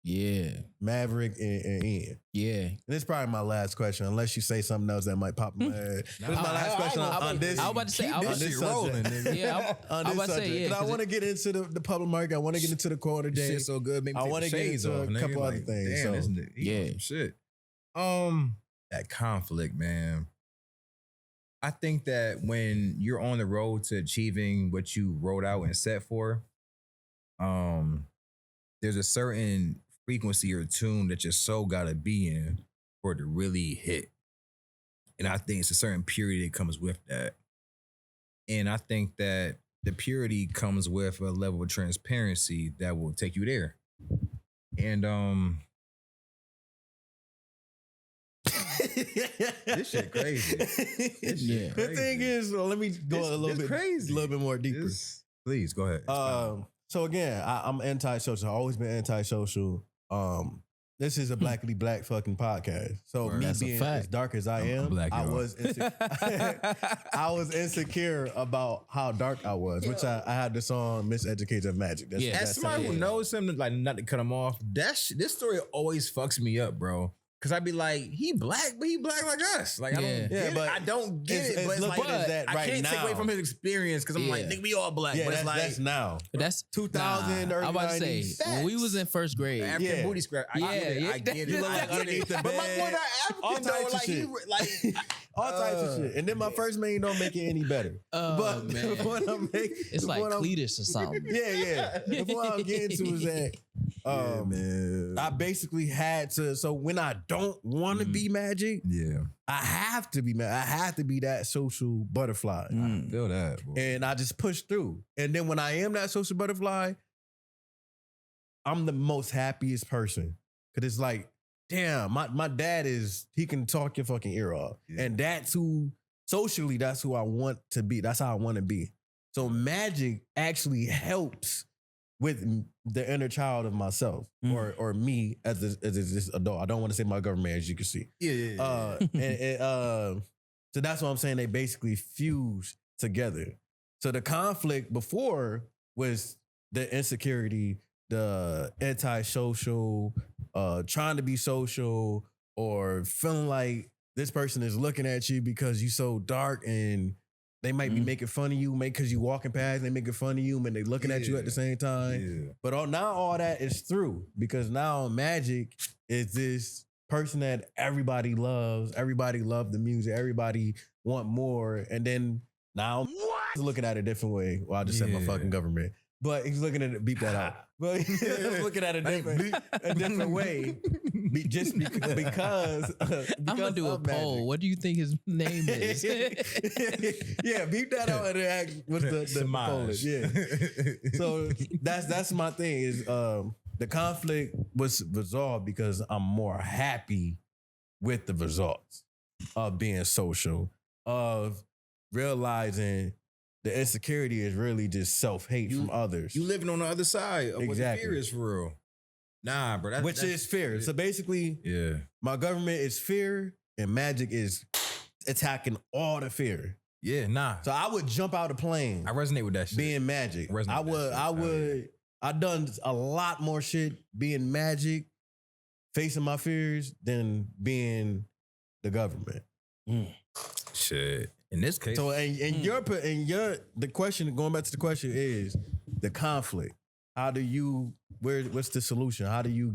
Yeah. Maverick and Ian. Yeah. And this is probably my last question, unless you say something else that might pop in my head. This is my last question on this. I was about to say, on this subject. Yeah, I was about to say, yeah. Because I want to get into the public market. I want to get into the quarter day. Shit so good. Maybe I want to get into a couple other things. Damn, isn't it? Yeah. Shit. That conflict, man. I think that when you're on the road to achieving what you wrote out and set for, there's a certain frequency or tune that your soul gotta be in for it to really hit. And I think it's a certain purity that comes with that. And I think that the purity comes with a level of transparency that will take you there. And this shit crazy. The thing is, let me go a little bit more deeper. Please go ahead. So again, I'm antisocial. I've always been antisocial. This is a blackly black fucking podcast. So me being as dark as I am, I was insecure about how dark I was, which I had the song "Miseducated of Magic." As somebody who knows him, like not to cut him off, this story always fucks me up, bro. Cause I'd be like, he black, but he black like us. Like, I don't get but it. I don't get it. But it's like, I can't take away from his experience because I'm like, nigga, we all black. Yeah, but it's like, that's now. That's 2000, early I'm about to 90s. say, when we was in first grade. African booty scratch. I get it. You look like underneath the bed. But my boy not All African types though. of Like, shit. All types of shit. And then my first man don't make it any better. But man. what I'm making, It's like Cletus or something. Yeah. The point I'm getting to is that I basically had to. So when I don't want to be Magic, I have to be Magic. I have to be that social butterfly. I feel that, boy. And I just push through. And then when I am that social butterfly, I'm the most happiest person. Cause it's like, damn, my dad he can talk your fucking ear off. Yeah. And that's socially, that's who I want to be. That's how I want to be. So Magic actually helps with the inner child of myself or me as this adult. I don't want to say my government, as you can see. Yeah. So that's what I'm saying. They basically fuse together. So the conflict before was the insecurity, the antisocial, trying to be social, or feeling like this person is looking at you because you so dark and they might be making fun of you, because you walking past, they making fun of you, and they looking at you at the same time. Yeah. But now all that is through, because now Magic is this person that everybody loves. Everybody love the music. Everybody want more. And then now he's looking at it a different way. Well, I just said my fucking government. But he's looking at it, beep that out. But he's looking at it a different way. Just because I'm going to do a poll. What do you think his name is? Yeah, beep that out and ask what's the poll is. Yeah. So that's my thing is the conflict was resolved because I'm more happy with the results of being social, of realizing the insecurity is really just self-hate from others. You living on the other side of what the fear is for real. Nah, bro. Which is fear. So basically, my government is fear and Magic is attacking all the fear. Yeah, nah. So I would jump out of plane. I resonate with that shit. Being Magic. I done a lot more shit being Magic, facing my fears, than being the government. Shit. In this case. So the question, going back to the question, is the conflict. How do you what's the solution? How do you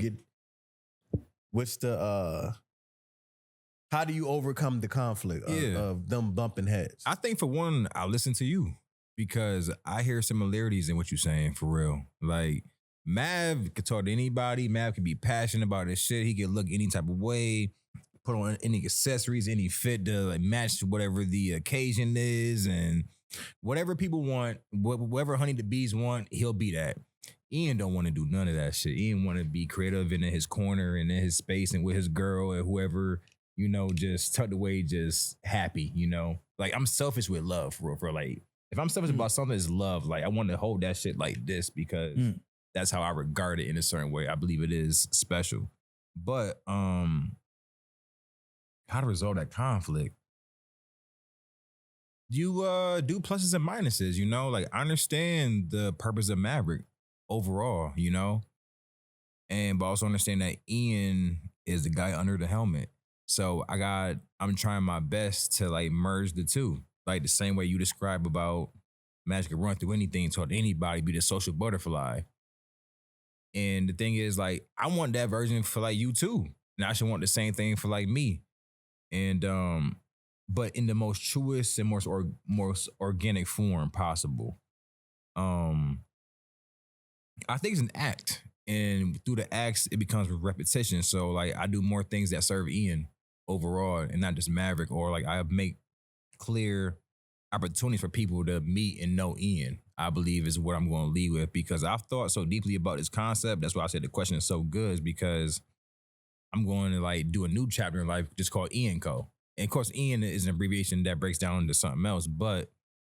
how do you overcome the conflict of them bumping heads? I think for one, I listen to you because I hear similarities in what you're saying for real. Like Mav could talk to anybody. Mav could be passionate about this shit. He could look any type of way, put on any accessories, any fit to like match whatever the occasion is, and whatever people want, whatever Honey the Bees want, he'll be that. Ian don't want to do none of that shit. Ian want to be creative and in his corner and in his space and with his girl and whoever, just tucked away, just happy, Like I'm selfish with love for like, if I'm selfish about something, it's love. Like I want to hold that shit like this because that's how I regard it in a certain way. I believe it is special. But how to resolve that conflict? You do pluses and minuses, Like I understand the purpose of Maverick overall, and but also understand that Ian is the guy under the helmet. So I'm trying my best to like merge the two, like the same way you describe about Magic can run through anything, talk to anybody, be the social butterfly. And the thing is, like, I want that version for like you too, and I should want the same thing for like me. And but in the most truest and most organic form possible. I think it's an act, and through the acts, it becomes repetition. So like I do more things that serve Ian overall, and not just Maverick, or like I make clear opportunities for people to meet and know Ian. I believe is what I'm going to lead with, because I've thought so deeply about this concept. That's why I said the question is so good, is because I'm going to like do a new chapter in life just called Ian Co. And of course, Ian is an abbreviation that breaks down into something else, but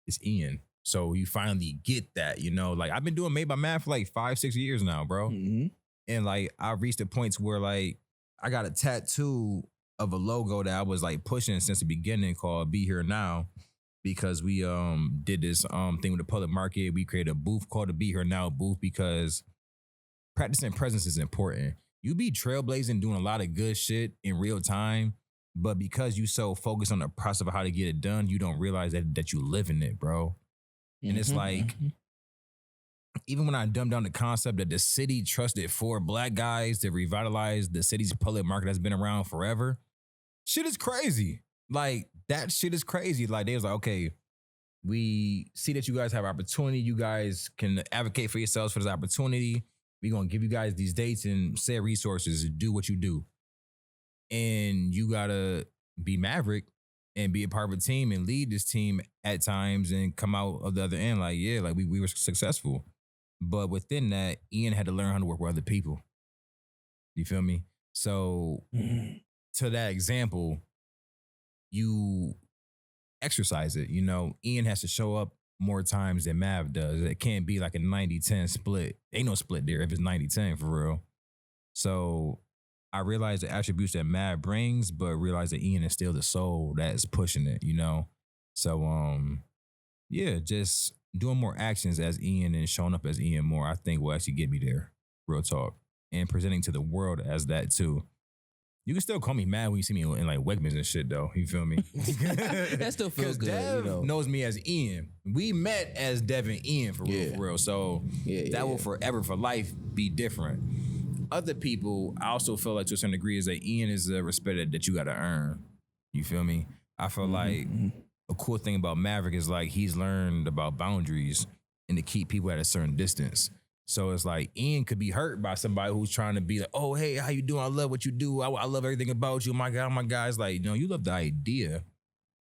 it's Ian. So you finally get that, like I've been doing Made by Math for like 5-6 years now, bro. Mm-hmm. And like I reached the points where like I got a tattoo of a logo that I was like pushing since the beginning called Be Here Now, because we did this thing with the public market. We created a booth called the Be Here Now booth because practicing presence is important. you be trailblazing, doing a lot of good shit in real time, but because you so focused on the process of how to get it done, you don't realize that you live in it, bro. And it's like, even when I dumb down the concept that the city trusted 4 black guys to revitalize the city's public market that's been around forever, shit is crazy. Like, that shit is crazy. Like, they was like, okay, we see that you guys have opportunity. You guys can advocate for yourselves for this opportunity. We're going to give you guys these dates and said resources to do what you do. And you got to be Maverick and be a part of a team and lead this team at times and come out of the other end like, yeah, like we were successful. But within that, Ian had to learn how to work with other people. You feel me? So to that example, you exercise it. You know, Ian has to show up more times than Mav does. It can't be like a 90-10 split. Ain't no split there if it's 90-10 for real. So I realize the attributes that Mav brings, but realize that Ian is still the soul that is pushing it, you know? So, yeah, just doing more actions as Ian and showing up as Ian more, I think will actually get me there. Real talk. And presenting to the world as that too. You can still call me mad when you see me in like Wegmans and shit though. You feel me? That still feels good. Dev knows me as Ian. We met as Dev and Ian for real. So that will forever for life be different. Other people, I also feel like to a certain degree is that Ian is a respect that you got to earn. You feel me? I feel like a cool thing about Maverick is like he's learned about boundaries and to keep people at a certain distance. So it's like Ian could be hurt by somebody who's trying to be like, oh, hey, how you doing? I love what you do. I love everything about you. Oh my God. It's like, you love the idea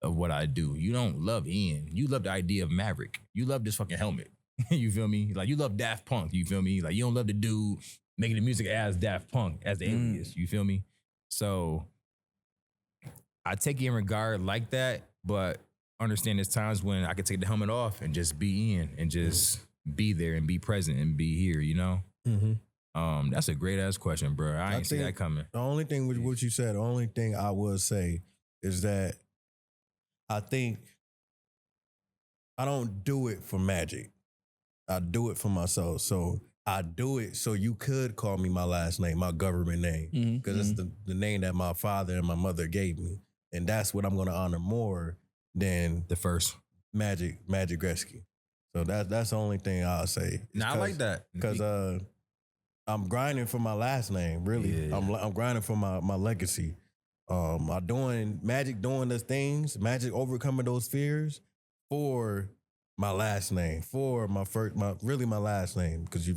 of what I do. You don't love Ian. You love the idea of Maverick. You love this fucking helmet. You feel me? Like you love Daft Punk. You feel me? Like you don't love the dude making the music as Daft Punk, as the alias. You feel me? So I take it in regard like that, but understand there's times when I could take the helmet off and just be Ian and just be there and be present and be here, you know? That's a great ass question, bro. I ain't see that coming. The only thing with what you said, the only thing I would say is that I think I don't do it for magic. I do it for myself. So I do it so you could call me my last name, my government name, because it's the name that my father and my mother gave me. And that's what I'm going to honor more than the first Magic Gretzky. So that's the only thing I'll say. Nah, I like that. Because I'm grinding for my last name, really. Yeah. I'm grinding for my legacy. I'm doing Magic doing those things, Magic overcoming those fears for my last name, for my last name. Because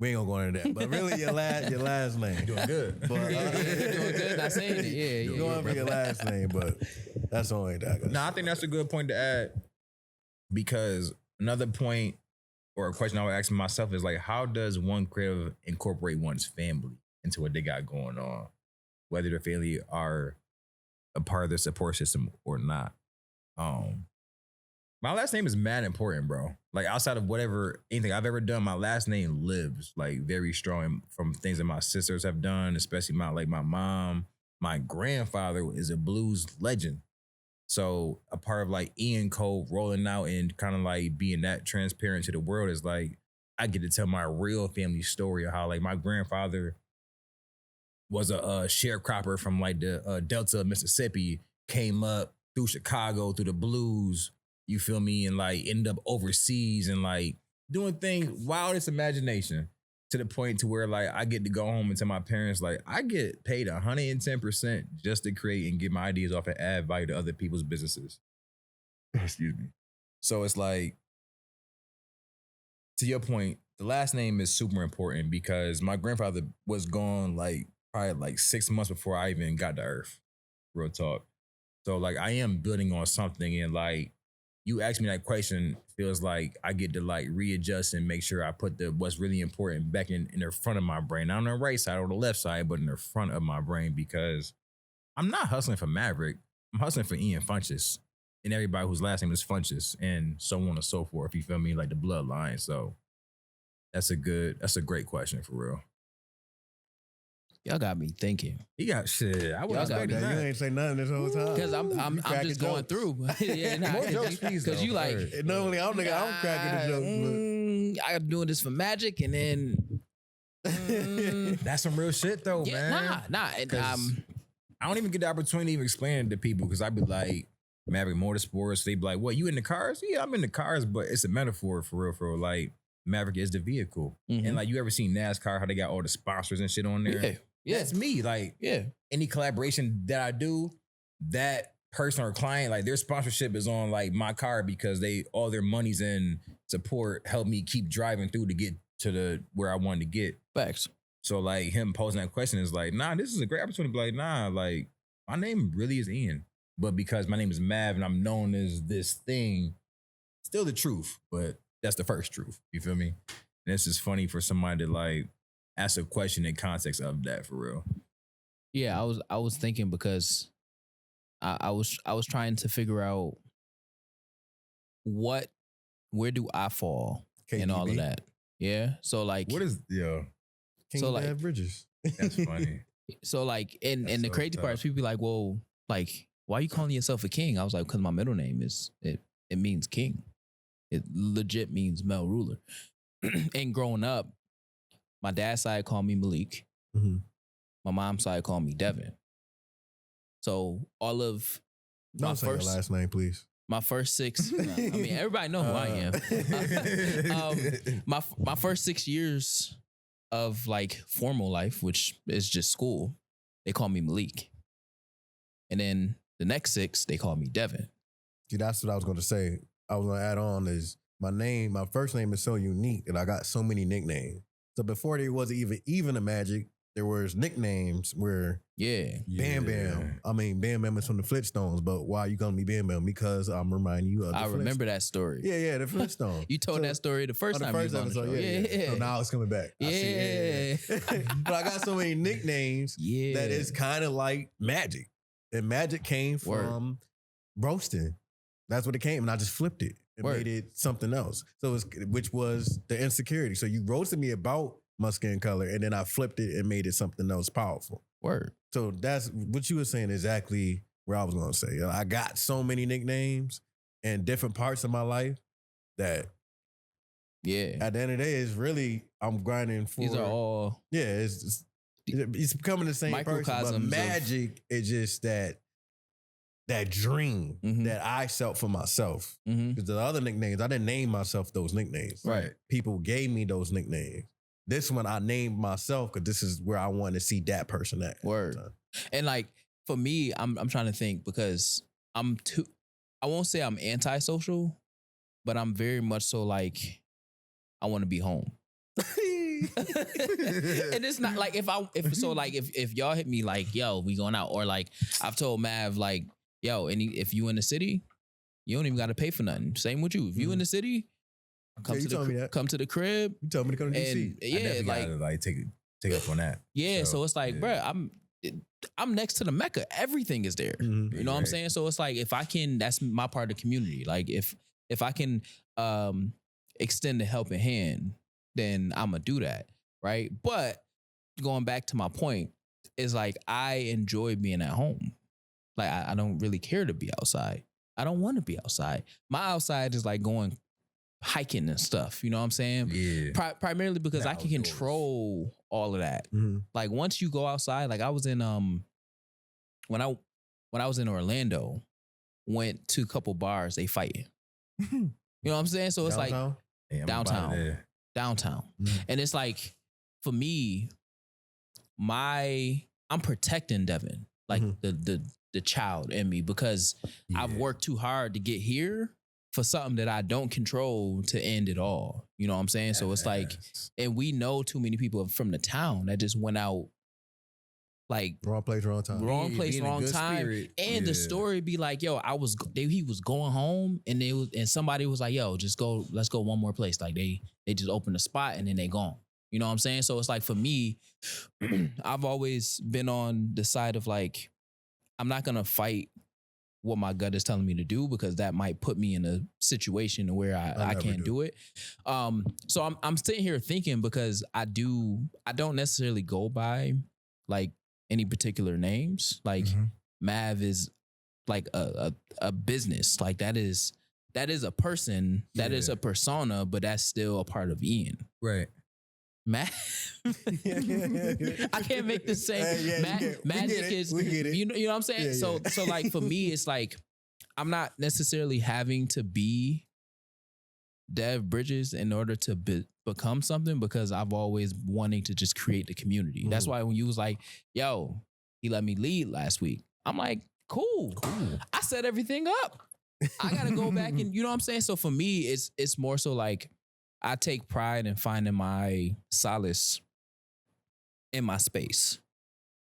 we ain't gonna go into that, but really your last name. Doing good. But, you're doing good. Not saying it. Yeah, you're going for your last name, but that's the only thing I got. No, I think that's a good point to add because another point or a question I would ask myself is like, how does one creative incorporate one's family into what they got going on, whether their family are a part of their support system or not? My last name is mad important, bro. Like outside of anything I've ever done, my last name lives like very strong from things that my sisters have done, especially my mom. My grandfather is a blues legend. So a part of like Ian Cole rolling out and kind of like being that transparent to the world is like, I get to tell my real family story of how like my grandfather was a sharecropper from like the Delta of Mississippi, came up through Chicago, through the blues, you feel me? And like ended up overseas and like doing things, wildest imagination to the point to where like I get to go home and tell my parents, like I get paid 110% just to create and get my ideas off and add value to other people's businesses. Excuse me. So it's like, to your point, the last name is super important because my grandfather was gone like probably like 6 months before I even got to Earth. Real talk. So like I am building on something and like, you ask me that question, feels like I get to like readjust and make sure I put what's really important back in the front of my brain. Not on the right side or the left side, but in the front of my brain because I'm not hustling for Maverick. I'm hustling for Ian Funches and everybody whose last name is Funches and so on and so forth. You feel me? Like the bloodline. So that's a great question for real. Y'all got me thinking. He got shit. I wasn't expecting that. You ain't say nothing this whole time. Because I'm just going through. More jokes, please. Because you like. Normally, I'm cracking the jokes. I'm doing this for Magic, and then That's some real shit though, man. Nah. And, I don't even get the opportunity to even explain it to people because I'd be like, Maverick Motorsports. They'd be like, what, you in the cars? Yeah, I'm in the cars, but it's a metaphor for real. Like, Maverick is the vehicle. And like, you ever seen NASCAR, how they got all the sponsors and shit on there? Yeah. That's me. Like, any collaboration that I do, that person or client, like their sponsorship is on like my car because all their money's in support, help me keep driving through to get to where I wanted to get. Facts. So like him posing that question is like, nah, this is a great opportunity. Like, nah, like my name really is Ian, but because my name is Mav and I'm known as this thing, still the truth, but that's the first truth. You feel me? And it's just funny for somebody to like ask a question in context of that for real. Yeah, I was thinking because I was trying to figure out where do I fall in all of that. Yeah. So like what is King so like Bridges. That's funny. So like and the crazy part is people be like, well, like, why are you calling yourself a king? I was like, because my middle name is it means king. It legit means male ruler. And growing up, my dad's side called me Malik. My mom's side called me Devin. So all of Don't say your last name, please. My first 6, I mean, everybody know who I am. My first 6 years of like formal life, which is just school, they call me Malik. And then the next 6, they call me Devin. See, that's what I was going to say. I was going to add on is my first name is so unique that I got so many nicknames. So before there wasn't even a Magic, there was nicknames where Bam Bam. I mean, Bam Bam is from the Flintstones, but why are you calling me Bam Bam? Because I'm reminding you of the I remember that story. Yeah, the Flintstones. You told that story the first time you was on the show. Yeah. So now it's coming back. Yeah. But I got so many nicknames that is kind of like Magic. And Magic came from roasting. That's what it came. And I just flipped it and made it something else. So which was the insecurity. So you roasted me about my skin color, and then I flipped it and made it something else powerful. Word. So that's what you were saying exactly where I was going to say. I got so many nicknames in different parts of my life that at the end of the day, it's really, I'm grinding for. These are all. Yeah, it's becoming the same person. But Magic is just that dream that I set for myself. Because the other nicknames, I didn't name myself those nicknames. Right. People gave me those nicknames. This one I named myself because this is where I want to see that person at. Word. And like for me, I'm trying to think because I won't say I'm antisocial, but I'm very much so like I want to be home. And it's not like if y'all hit me like, yo, we going out, or like I've told Mav like, yo, if you in the city, you don't even got to pay for nothing. Same with you. If you in the city, come to the crib. You told me to come to DC. Yeah, like take up on that. Yeah, so it's like, bro, I'm next to the Mecca. Everything is there. You know what I'm saying? So it's like if I can, that's my part of the community. Like if I can extend a helping hand, then I'm gonna do that, right? But going back to my point, is like I enjoy being at home. Like I don't really care to be outside. I don't want to be outside. My outside is like going hiking and stuff. You know what I'm saying? Yeah. Primarily because I can control all of that. Like once you go outside, like I was in when I was in Orlando, went to a couple bars, they fighting. You know what I'm saying? So it's downtown? Like downtown. And it's like for me, I'm protecting Devin, like the child in me, because I've worked too hard to get here for something that I don't control to end it all. You know what I'm saying? So it's like, and we know too many people from the town that just went out like wrong place, wrong time. Wrong place, wrong time. Spirit. And the story be like, yo, he was going home and somebody was like, yo, let's go one more place. Like they just opened a spot and then they gone. You know what I'm saying? So it's like for me, I've always been on the side of like, I'm not gonna fight what my gut is telling me to do because that might put me in a situation where I can't do it. So I'm sitting here thinking because I don't necessarily go by like any particular names. Like Mav is like a business. Like that is a person, that is a persona, but that's still a part of Ian. Right. I can't make the same. Magic is, you know what I'm saying? So like for me, it's like I'm not necessarily having to be Dev Bridges in order to become something, because I've always wanting to just create the community. That's why when you was like, yo, he let me lead last week, I'm like, cool. I set everything up. I gotta go back and, you know what I'm saying? So for me, it's more so like I take pride in finding my solace in my space.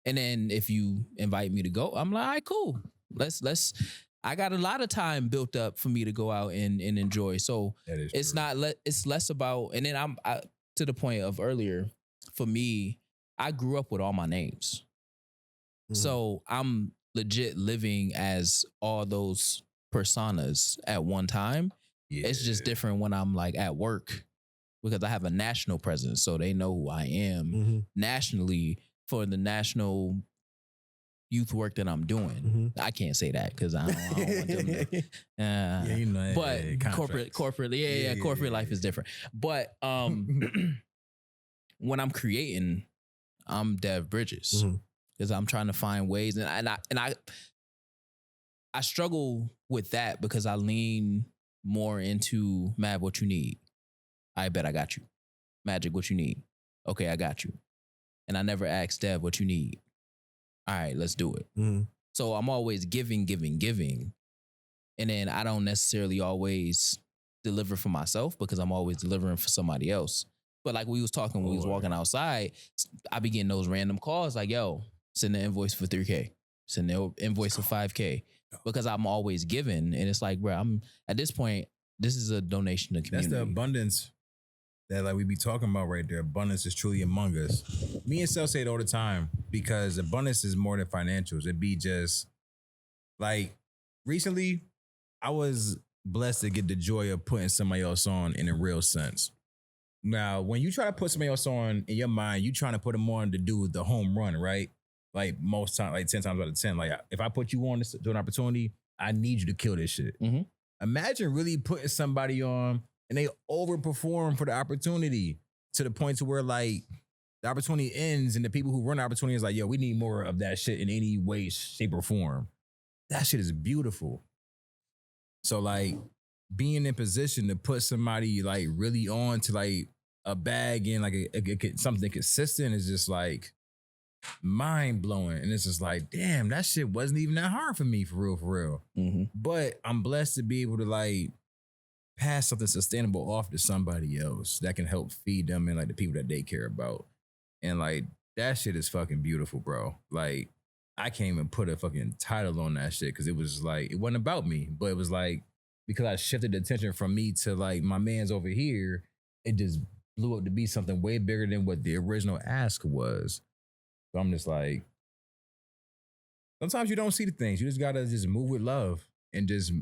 And then if you invite me to go, I'm like, all right, cool. Let's I got a lot of time built up for me to go out and enjoy. So it's true. It's less about, and then I to the point of earlier, for me, I grew up with all my names. So I'm legit living as all those personas at one time. Yeah. It's just different when I'm like at work, because I have a national presence, so they know who I am nationally for the national youth work that I'm doing. I can't say that because I don't want them to, you know, but corporate, corporate life is different. But when I'm creating, I'm Dev Bridges, because I'm trying to find ways, and I struggle with that because I lean more into Mav, what you need? I bet I got you. Magic, what you need? Okay, I got you. And I never ask Dev what you need. All right, let's do it. So I'm always giving. And then I don't necessarily always deliver for myself, because I'm always delivering for somebody else. But like we was talking when we was walking outside, I be getting those random calls like, yo, send the invoice for $3,000. Send the invoice for $5,000. Because I'm always giving. And it's like, bro, I'm at this point, this is a donation to community. That's the abundance that like we be talking about right there. Abundance is truly among us. Me and Sel say it all the time, because abundance is more than financials. It'd be just like recently I was blessed to get the joy of putting somebody else on in a real sense. Now, when you try to put somebody else on in your mind, you trying to put them on to do the home run, right? Like most times, like 10 times out of 10, like if I put you on to an opportunity, I need you to kill this shit. Imagine really putting somebody on and they overperform for the opportunity to the point to where like the opportunity ends and the people who run the opportunity is like, yo, we need more of that shit in any way, shape, or form. That shit is beautiful. So like being in position to put somebody like really on to like a bag and like something consistent is just like mind blowing. And it's just like, damn, that shit wasn't even that hard for me, for real. But I'm blessed to be able to like pass something sustainable off to somebody else that can help feed them and like the people that they care about. And like that shit is fucking beautiful, bro. Like I can't even put a fucking title on that shit, because it was like, it wasn't about me, but it was like, because I shifted the attention from me to like my man's over here, it just blew up to be something way bigger than what the original ask was. So I'm just like, sometimes you don't see the things. You just gotta just move with love and just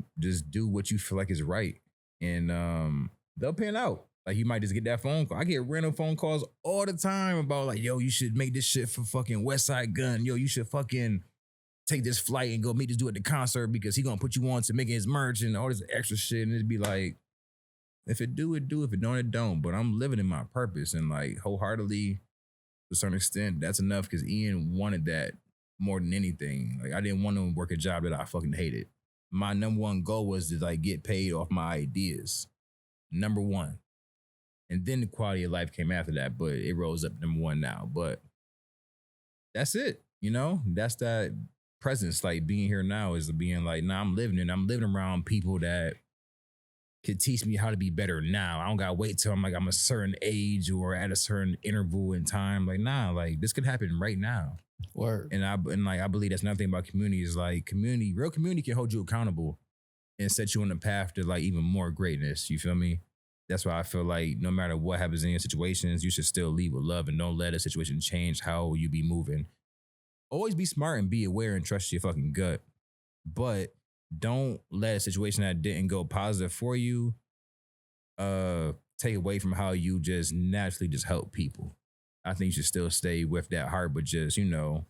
do what you feel like is right. And they'll pan out. Like you might just get that phone call. I get random phone calls all the time about like, yo, you should make this shit for fucking West Side Gun. Yo, you should fucking take this flight and go meet this dude at the concert because he gonna put you on to making his merch and all this extra shit. And it'd be like, if it do, it do. If it don't, it don't. But I'm living in my purpose, and like wholeheartedly, to a certain extent, that's enough, because Ian wanted that more than anything. Like I didn't want to work a job that I fucking hated. My number one goal was to like get paid off my ideas. Number one. And then the quality of life came after that, but it rose up to number one now. But that's it. You know, that's that presence. Like being here now is being like, nah, I'm living it. I'm living around people that could teach me how to be better now. I don't gotta wait till I'm a certain age or at a certain interval in time. Like, nah, like this could happen right now. Word. And I believe that's another thing about community is like real community can hold you accountable and set you on the path to like even more greatness. You feel me? That's why I feel like no matter what happens in your situations, you should still lead with love and don't let a situation change how you be moving. Always be smart and be aware and trust your fucking gut. But don't let a situation that didn't go positive for you take away from how you just naturally just help people. I think you should still stay with that heart, but just, you know,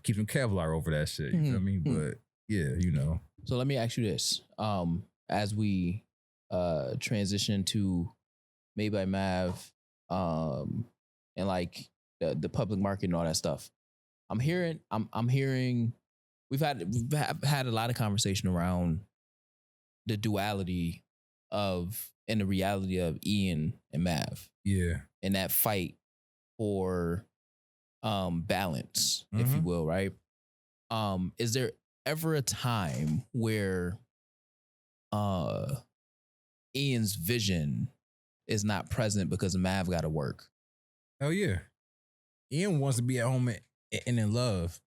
keep some Kevlar over that shit. You feel me? But yeah, you know. So let me ask you this. As we transition to Made by Mav and like the public market and all that stuff. I'm hearing we've had a lot of conversation around the duality of and the reality of Ian and Mav. Yeah. And that fight for balance, if you will, right? Is there ever a time where Ian's vision is not present because Mav got to work? Hell yeah. Ian wants to be at home and in love.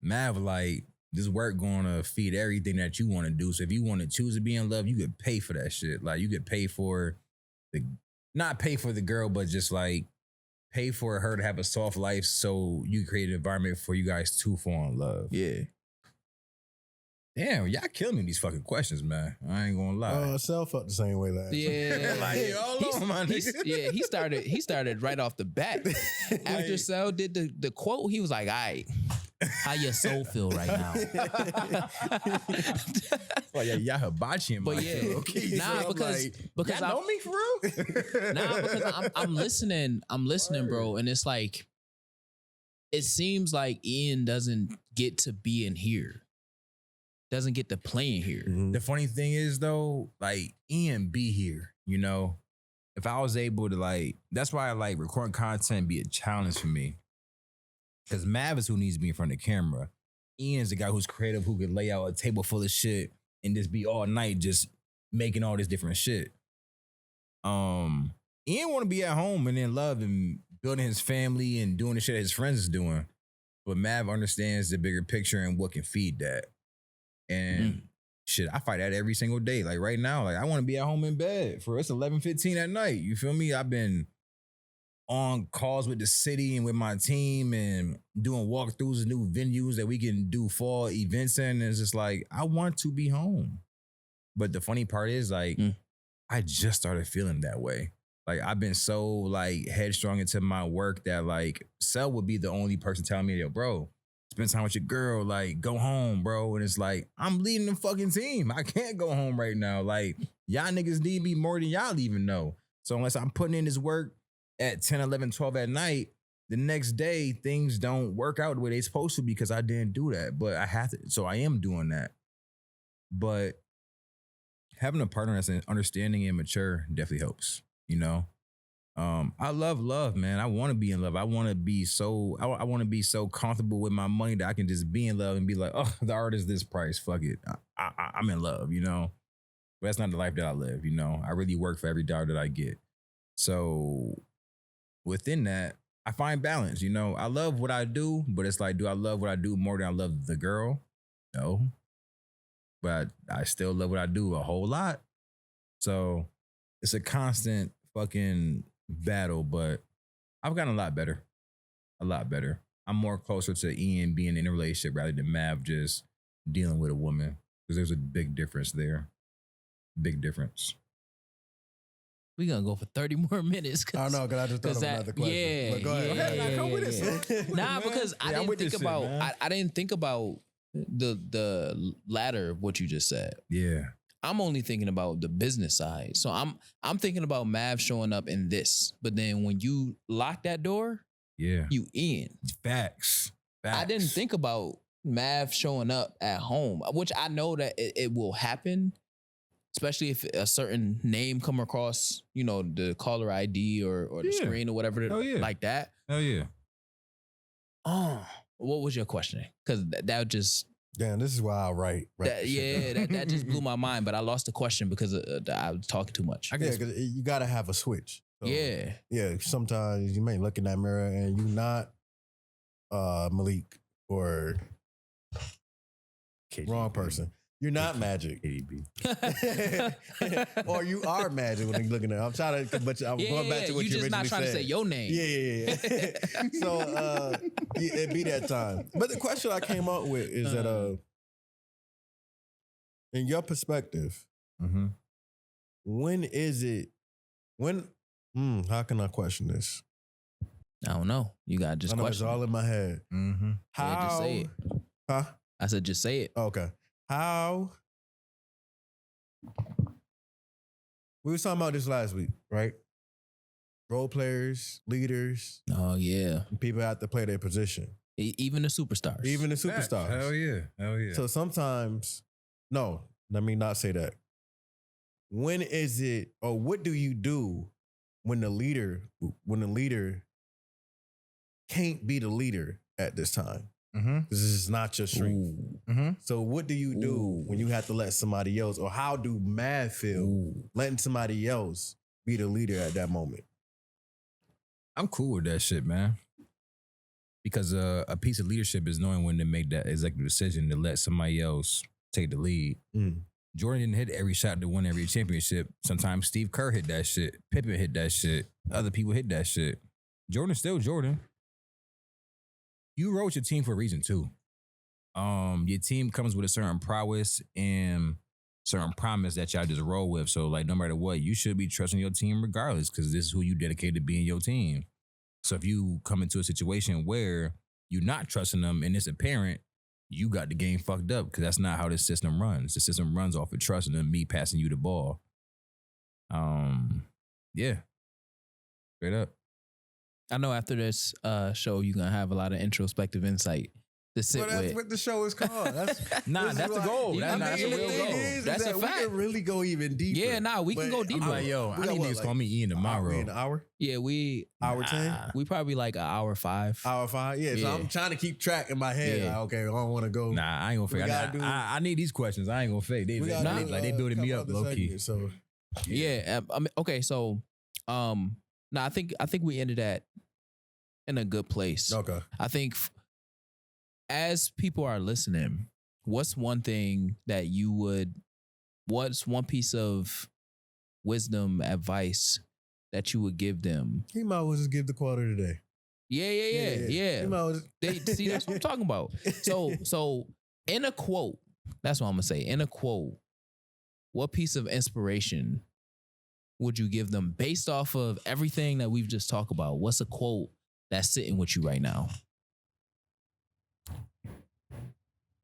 Mav, like, this work going to feed everything that you want to do. So if you want to choose to be in love, you could pay for that shit. Like, you could pay for not pay for the girl, but just like pay for her to have a soft life so you create an environment for you guys to fall in love. Yeah. Damn, y'all killing me with these fucking questions, man. I ain't gonna lie. Cell felt the same way last. Yeah, like, hold on, my nigga. Yeah, he started right off the bat. After Cell did the quote, he was like, "All right, how your soul feel right now?" Well, yeah, y'all hibachi in my But yeah, soul, okay? nah, So because y'all know me for real. nah, because I'm listening, bro, and it's like, it seems like Ian doesn't get to be in here. Doesn't get to play in here. Mm-hmm. The funny thing is though, like Ian be here, you know. If I was able to like, that's why I like recording content be a challenge for me. Cause Mav is who needs to be in front of the camera. Ian's the guy who's creative, who could lay out a table full of shit and just be all night just making all this different shit. Ian want to be at home and in love and building his family and doing the shit that his friends is doing. But Mav understands the bigger picture and what can feed that. And shit, I fight that every single day. Like right now, like I want to be at home in bed for it's 11:15 at night. You feel me? I've been on calls with the city and with my team and doing walkthroughs of new venues that we can do fall events in. And it's just like, I want to be home. But the funny part is like, I just started feeling that way. Like I've been so like headstrong into my work that like Cell would be the only person telling me, yo, bro, spend time with your girl, like go home, bro. And it's like, I'm leading the fucking team. I can't go home right now. Like y'all niggas need me more than y'all even know. So unless I'm putting in this work at 10, 11, 12 at night, the next day things don't work out the way they're supposed to because I didn't do that. But I have to, so I am doing that. But having a partner that's understanding and mature definitely helps, you know? I love love, man. I want to be in love. I want to be so, I want to be so comfortable with my money that I can just be in love and be like, oh, the art is this price. Fuck it. I'm in love, you know? But that's not the life that I live, you know? I really work for every dollar that I get. So within that, I find balance, you know? I love what I do, but it's like, do I love what I do more than I love the girl? No. But I still love what I do a whole lot. So it's a constant fucking battle, but I've gotten a lot better. A lot better. I'm more closer to Ian being in a relationship rather than Mav just dealing with a woman. Because there's a big difference there. Big difference. We gonna go for 30 more minutes. I know, because I just thought of another question. Yeah, But go ahead. Nah, because I didn't think about the latter of what you just said. Yeah. I'm only thinking about the business side. So I'm thinking about Mav showing up in this. But then when you lock that door, yeah, you in. Facts. I didn't think about Mav showing up at home, which I know that it will happen, especially if a certain name come across, you know, the caller ID or the screen or whatever like that. Hell yeah. Oh, what was your question? Because that would just... Damn, this is why I write. That just blew my mind, but I lost the question because I was talking too much. Yeah, because you got to have a switch. So, yeah. Yeah, sometimes you may look in that mirror and you're not Malik or KGB. Wrong person. You're not Magic. KDB. Or you are Magic when you're looking at it. I'm trying to, but I'm going back to what you just originally not trying said. to say your name. Yeah. So it be that time. But the question I came up with is that in your perspective, when how can I question this? I don't know. You got to just question. It's all in my head. How? Yeah, just say it. Huh? I said just say it. Okay. How? We were talking about this last week, right? role players, leaders, Oh yeah. people have to play their position. Even the superstars. Even the superstars. Hell yeah. Hell yeah. So sometimes, no, let me not say that. When is it, or what do you do when the leader can't be the leader at this time? This is not your strength. So what do you do when you have to let somebody else, or how do Mav feel letting somebody else be the leader at that moment? I'm cool with that shit, man. Because a piece of leadership is knowing when to make that executive decision to let somebody else take the lead. Jordan didn't hit every shot to win every championship. Sometimes Steve Kerr hit that shit. Pippen hit that shit. Other people hit that shit. Jordan's still Jordan. You wrote your team for a reason too. Your team comes with a certain prowess and certain promise that y'all just roll with. So like no matter what, you should be trusting your team regardless, because this is who you dedicated to being your team. So if you come into a situation where you're not trusting them and it's apparent, you got the game fucked up, because that's not how this system runs. The system runs off of trusting them, me passing you the ball. Yeah. Straight up. I know after this show, you're gonna have a lot of introspective insight to sit Well, that's with. what the show is called. That's the goal. That's a real goal. That's a fact. We can really go even deeper. Yeah, we can go deeper. I'm like, yo, I need niggas to call me Ian tomorrow. In an hour? Yeah, Hour 10? we probably like an hour 5. Hour 5? Yeah, so Yeah. I'm trying to keep track in my head. Yeah. Like, okay, I don't want to go. Nah, I ain't gonna fake. I need these questions. I ain't gonna fake. They building me up low key. So Yeah. I mean, okay. So, I think we ended that in a good place. okay. I think as people are listening, what's one thing that what's one piece of wisdom, advice that you would give them? He might as well just give the quarter today. Yeah. He might as well See, that's what I'm talking about. So in a quote, that's what I'm gonna say. In a quote, what piece of inspiration would you give them based off of everything that we've just talked about? What's a quote that's sitting with you right now?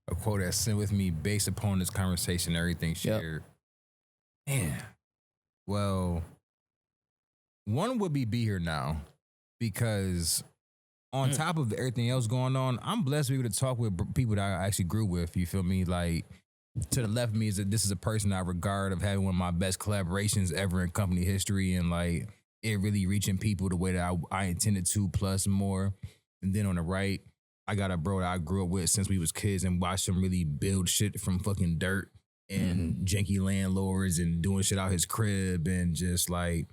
A quote that's sitting with me based upon this conversation, everything shared. Man. Well, one would be here now, because on top of everything else going on, I'm blessed to be able to talk with people that I actually grew with. You feel me? Like, to the left of me is that this is a person I regard of having one of my best collaborations ever in company history, and like it really reaching people the way that I intended to, plus more. And then on the right, I got a bro that I grew up with since we was kids and watched him really build shit from fucking dirt and janky landlords and doing shit out his crib. And just like,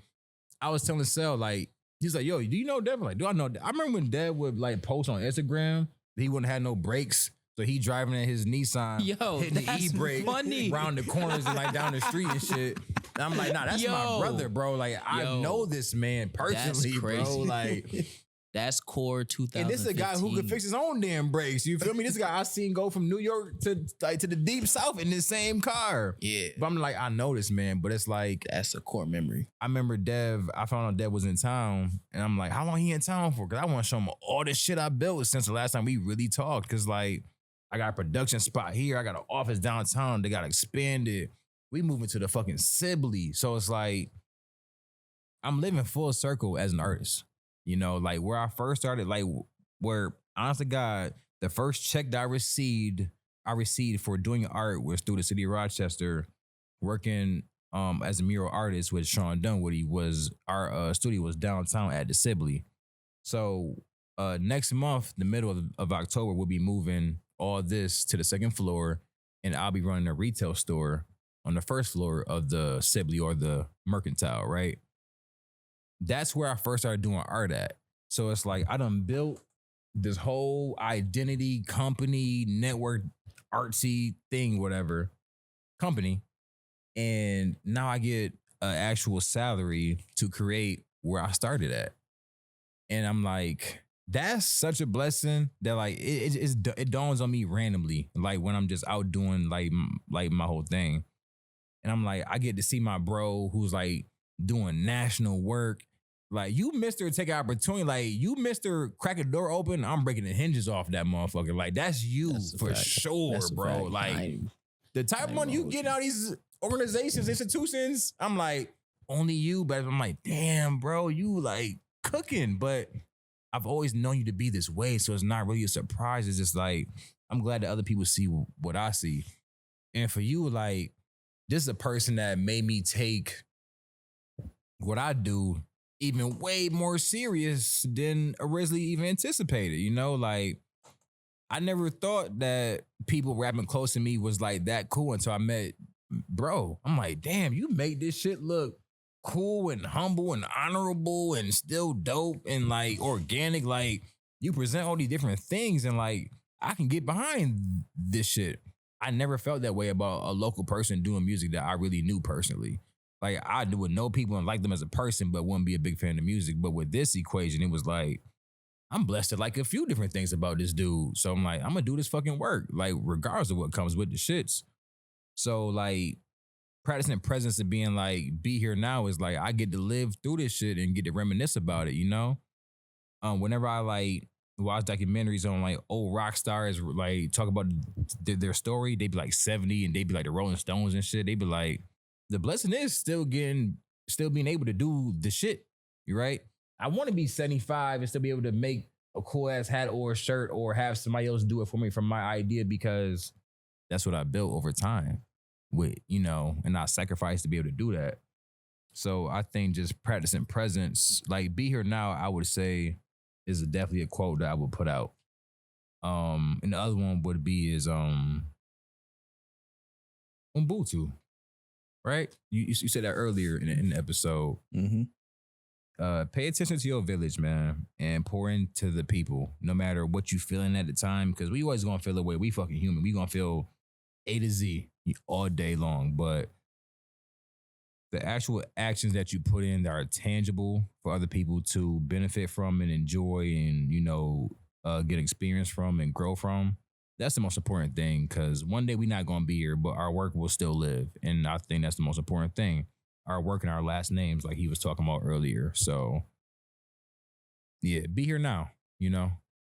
I was telling Sel, like, he's like, yo, do you know Dev? I'm like, do I know Dev? I remember when Dev would like post on Instagram that he wouldn't have no brakes. So he driving in his Nissan, hitting the e-brake around the corners and like down the street and shit. And I'm like, nah, that's my brother, bro. Like, I know this man personally, bro. Like, that's core 2015. And this is a guy who could fix his own damn brakes. You feel me? This guy I seen go from New York to the deep south in this same car. Yeah. But I'm like, I know this man, but it's like, that's a core memory. I remember I found out Dev was in town, and I'm like, how long he in town for? Because I want to show him all this shit I built since the last time we really talked. Because like, I got a production spot here. I got an office downtown. They got expanded. We moving to the fucking Sibley. So it's like, I'm living full circle as an artist. You know, like where I first started, like where, honest to God, the first check that I received for doing art was through the city of Rochester, working as a mural artist with Sean Dunwoody. Our studio was downtown at the Sibley. So next month, the middle of October, we'll be moving all this to the second floor, and I'll be running a retail store on the first floor of the Sibley or the Mercantile, right? That's where I first started doing art at. So it's like I done built this whole identity, company, network, artsy thing, whatever, company. And now I get an actual salary to create where I started at. And I'm like, that's such a blessing that like it dawns on me randomly, like when I'm just out doing like my whole thing. And I'm like, I get to see my bro who's like doing national work. Like, you Mr. Take Opportunity. Like, you Mr. Crack a door open, I'm breaking the hinges off that motherfucker. Like, that's you for sure, bro. Like, the type of money you get out of these organizations, institutions, I'm like, only you. But I'm like, damn, bro, you like cooking. But I've always known you to be this way, so it's not really a surprise. It's just like I'm glad that other people see what I see. And for you, like, this is a person that made me take what I do even way more serious than originally even anticipated. You know, like I never thought that people rapping close to me was like that cool until I met bro. I'm like, damn, you make this shit look cool and humble and honorable and still dope and like organic. Like you present all these different things and like I can get behind this shit. I never felt that way about a local person doing music that I really knew personally. Like I would know people and like them as a person, but wouldn't be a big fan of music. But with this equation, it was like, I'm blessed to like a few different things about this dude. So I'm like, I'm gonna do this fucking work, like regardless of what comes with the shits. So like practicing presence and being like, be here now is like, I get to live through this shit and get to reminisce about it, you know? Whenever I like watch documentaries on like old rock stars, like talk about their story, they be like 70 and they be like the Rolling Stones and shit. They be like, the blessing is still being able to do the shit. You right? I want to be 75 and still be able to make a cool ass hat or a shirt or have somebody else do it for me from my idea because that's what I built over time with, you know, and I sacrificed to be able to do that. So I think just practicing presence, like be here now, I would say is definitely a quote that I would put out. And the other one would be is Ubuntu. Right? You said that earlier in the episode. Mm-hmm. Pay attention to your village, man, and pour into the people, no matter what you feeling at the time, because we always gonna feel the way we fucking human. We gonna feel A to Z all day long, but the actual actions that you put in that are tangible for other people to benefit from and enjoy and, you know, get experience from and grow from, that's the most important thing, because one day we're not going to be here, but our work will still live. And I think that's the most important thing. Our work and our last names, like he was talking about earlier. So, yeah, be here now, you know,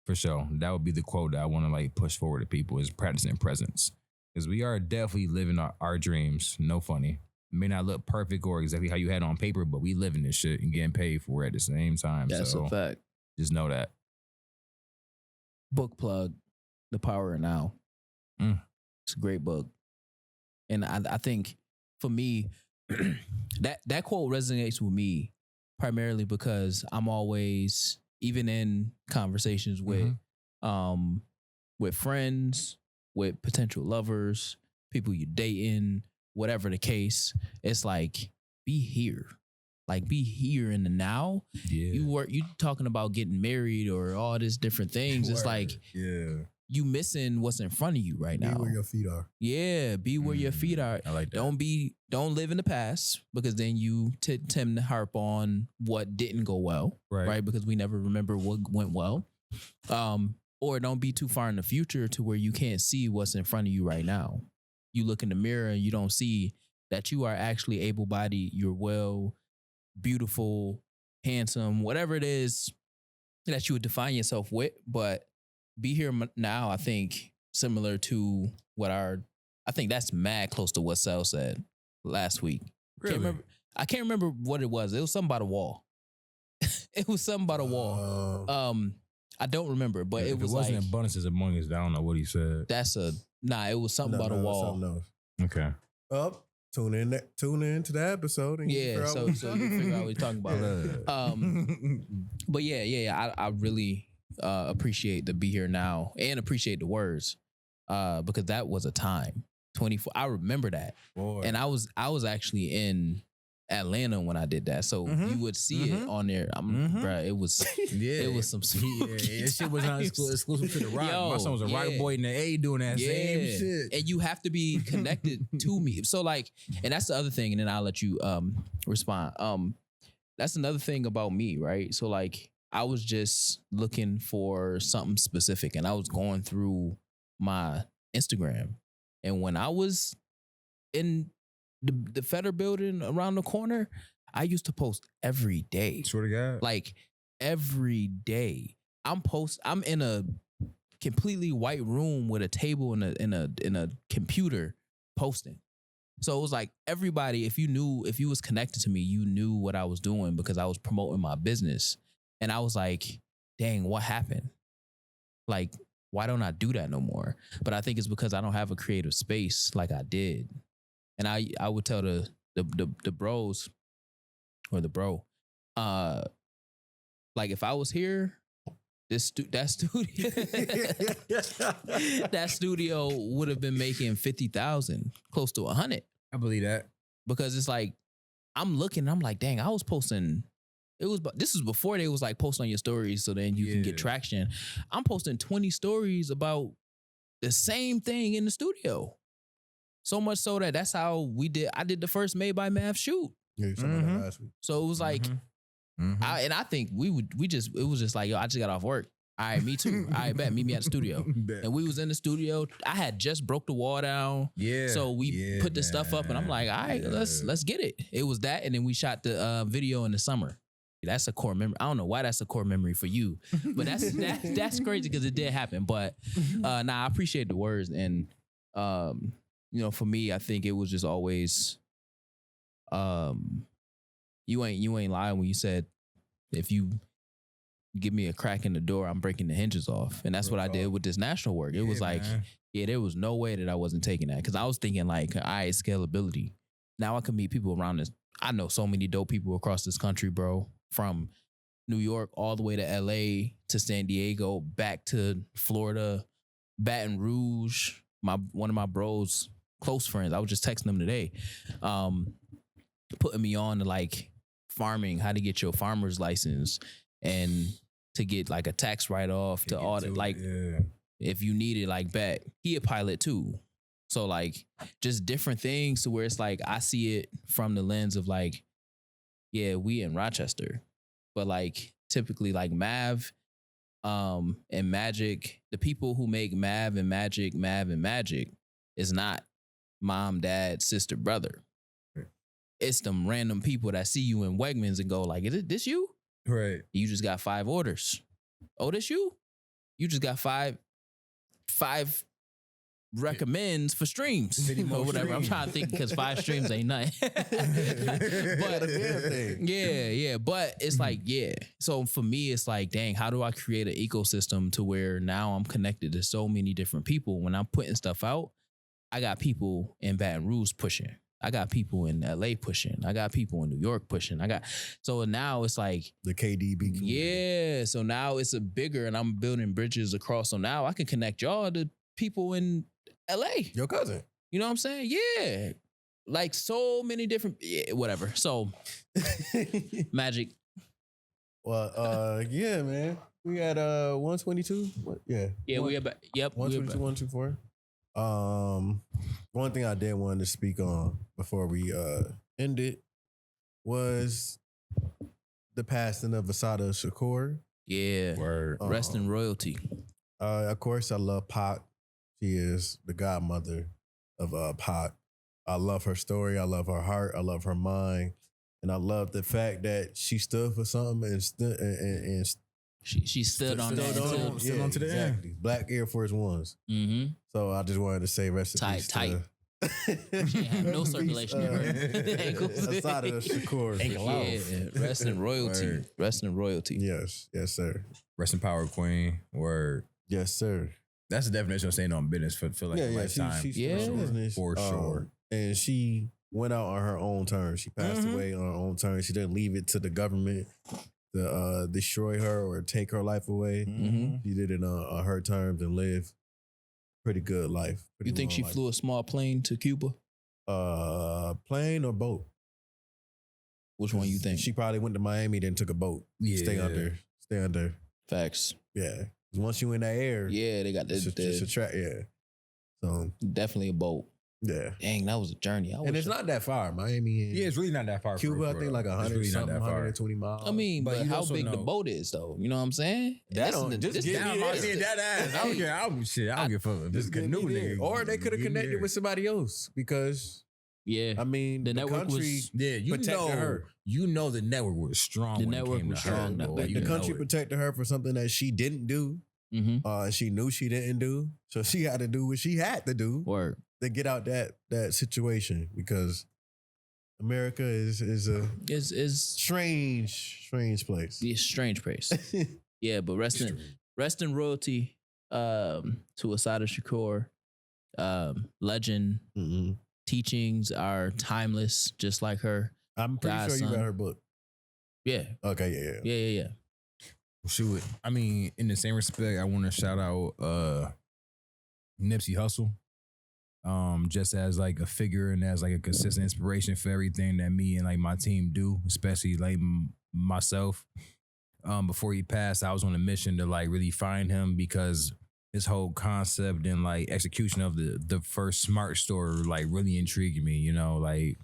for sure. That would be the quote that I want to like push forward to people is practicing presence. Because we are definitely living our dreams. No funny. It may not look perfect or exactly how you had it on paper, but we living this shit and getting paid for it at the same time. That's so a fact. Just know that. Book plug. The Power of Now. It's a great book. And I think for me, that quote resonates with me primarily because I'm always, even in conversations with friends, with potential lovers, people you're dating, whatever the case, it's like, be here. Like be here in the now. Yeah. You talking about getting married or all these different things. It's like, yeah, you missing what's in front of you right now. Be where your feet are. Yeah, be where your feet are. I like that. Don't live in the past because then you tend to harp on what didn't go well, right? Because we never remember what went well. Or don't be too far in the future to where you can't see what's in front of you right now. You look in the mirror and you don't see that you are actually able-bodied, you're well, beautiful, handsome, whatever it is that you would define yourself with, but be here now, I think, similar to I think that's mad close to what Sel said last week. Really? I can't remember what it was. It was something about a wall. It was something about a wall. I don't remember, but it was wasn't like, abundance is among us. I don't know what he said. It was something about a wall. Something else. Okay. Up. Tune in to the episode. And yeah, so you figure out what he's talking about. But yeah, I really appreciate the be here now and appreciate the words because that was a time 24. I remember that. Boy. And I was actually in Atlanta when I did that, so you would see it on there. Bruh, it was it was some sweet. That shit was not exclusive to the rock. My son was a rock boy in the A doing that same shit. And you have to be connected to me. So like, and that's the other thing. And then I'll let you respond. That's another thing about me, right? So like, I was just looking for something specific, and I was going through my Instagram, and when I was in the Feder building around the corner, I used to post every day. Swear to God. Like every day. I'm in a completely white room with a table and a computer posting. So it was like everybody, if you was connected to me, you knew what I was doing because I was promoting my business. And I was like, dang, what happened? Like, why don't I do that no more? But I think it's because I don't have a creative space like I did. And I would tell the bros or the bro, like if I was here, that studio would have been making 50,000, close to 100. I believe that. Because it's like, I'm looking, I'm like, dang, I was posting. This was before they was like post on your stories so then you can get traction. I'm posting 20 stories about the same thing in the studio. So much so that's how I did the first Made by Mav shoot. Yeah, you talking about that last week. So it was like, I think it was just like, yo, I just got off work. All right, me too. All right, bet, meet me at the studio. And we was in the studio. I had just broke the wall down. Yeah. So we put the stuff up and I'm like, all right, let's get it. It was that. And then we shot the video in the summer. That's a core memory. I don't know why that's a core memory for you, but that's crazy because it did happen. But I appreciate the words. And, for me, I think it was just always, you ain't lying when you said, if you give me a crack in the door, I'm breaking the hinges off. And that's what I did with this national work. It was like, there was no way that I wasn't taking that. Cause I was thinking like, all right, scalability. Now I can meet people around this. I know so many dope people across this country, bro, from New York all the way to LA to San Diego, back to Florida, Baton Rouge. One of my bros, close friends, I was just texting them today, putting me on to like farming, how to get your farmer's license and to get like a tax write-off to all that. Like, if you need it, like, bet. He a pilot too. So like just different things to where it's like, I see it from the lens of like, yeah, we in Rochester, but like typically like Mav, and Magic, the people who make Mav and Magic is not mom, dad, sister, brother. It's them random people that see you in Wegmans and go like, is it this you? Right. You just got 5 orders. Oh, this you? You just got five recommends for streams or whatever. I'm trying to think because 5 streams ain't nothing. But yeah. But it's like, So for me, it's like, dang, how do I create an ecosystem to where now I'm connected to so many different people? When I'm putting stuff out, I got people in Baton Rouge pushing. I got people in LA pushing. I got people in New York pushing. So now it's like the KDB community. Yeah. So now it's a bigger, and I'm building bridges across. So now I can connect y'all to people in LA. Your cousin. You know what I'm saying? Yeah. Like so many different, whatever. So Magic. Well, yeah, man. We had 122. Yeah. Yeah, we about 122, 124. One thing I did want to speak on before we end it was the passing of Asada Shakur. Yeah. Word. Rest in royalty. Of course, I love Pac. She is the godmother of Pac. I love her story. I love her heart. I love her mind. And I love the fact that she stood for something and she stood on that. Still on to the end. Black Air Force Ones. Mm-hmm. So I just wanted to say rest in peace. Tight. She had no circulation in her ankles. Asada Shakur. Yeah, rest in royalty. Word. Rest in royalty. Yes, sir. Rest in power, queen. Word. Yes, sir. That's the definition of staying on business for like a lifetime. She's for sure. And she went out on her own terms. She passed away on her own terms. She didn't leave it to the government to destroy her or take her life away. Mm-hmm. She did it on her terms and lived pretty good life. You think she flew a small plane to Cuba? Plane or boat? Which one you think? She probably went to Miami, then took a boat. Yeah. Stay under. Facts. Yeah. Once you in that air, yeah, they got it's a track. Yeah. So definitely a boat. Yeah. Dang, that was a journey. And it's not that far. Miami and it's really not that far. Cuba, I think like 100 really something, not that far. 120 miles. I mean, but how big know the boat is though? You know what I'm saying? That don't just get me there. That ass. I don't care. I don't give a fuck. This canoe nigga. Or they could have connected with somebody else because I mean the network country was protected her. You know the network was strong. The network was strong. The country protected her for something that she didn't do. Mm-hmm. She knew she didn't do, so she had to do what she had to do. Word. to get out that situation, because America is a strange place. Yeah, strange place. Yeah, but rest in royalty to Asada Shakur. Legend. Mm-hmm. Teachings are timeless, just like her. I'm pretty sure you read her book. Yeah. Okay, Yeah. Shoot, I mean, in the same respect, I want to shout out Nipsey Hussle. Just as like a figure and as like a consistent inspiration for everything that me and like my team do, especially like myself. Before he passed, I was on a mission to like really find him, because this whole concept and like execution of the first smart store like really intrigued me, you know, like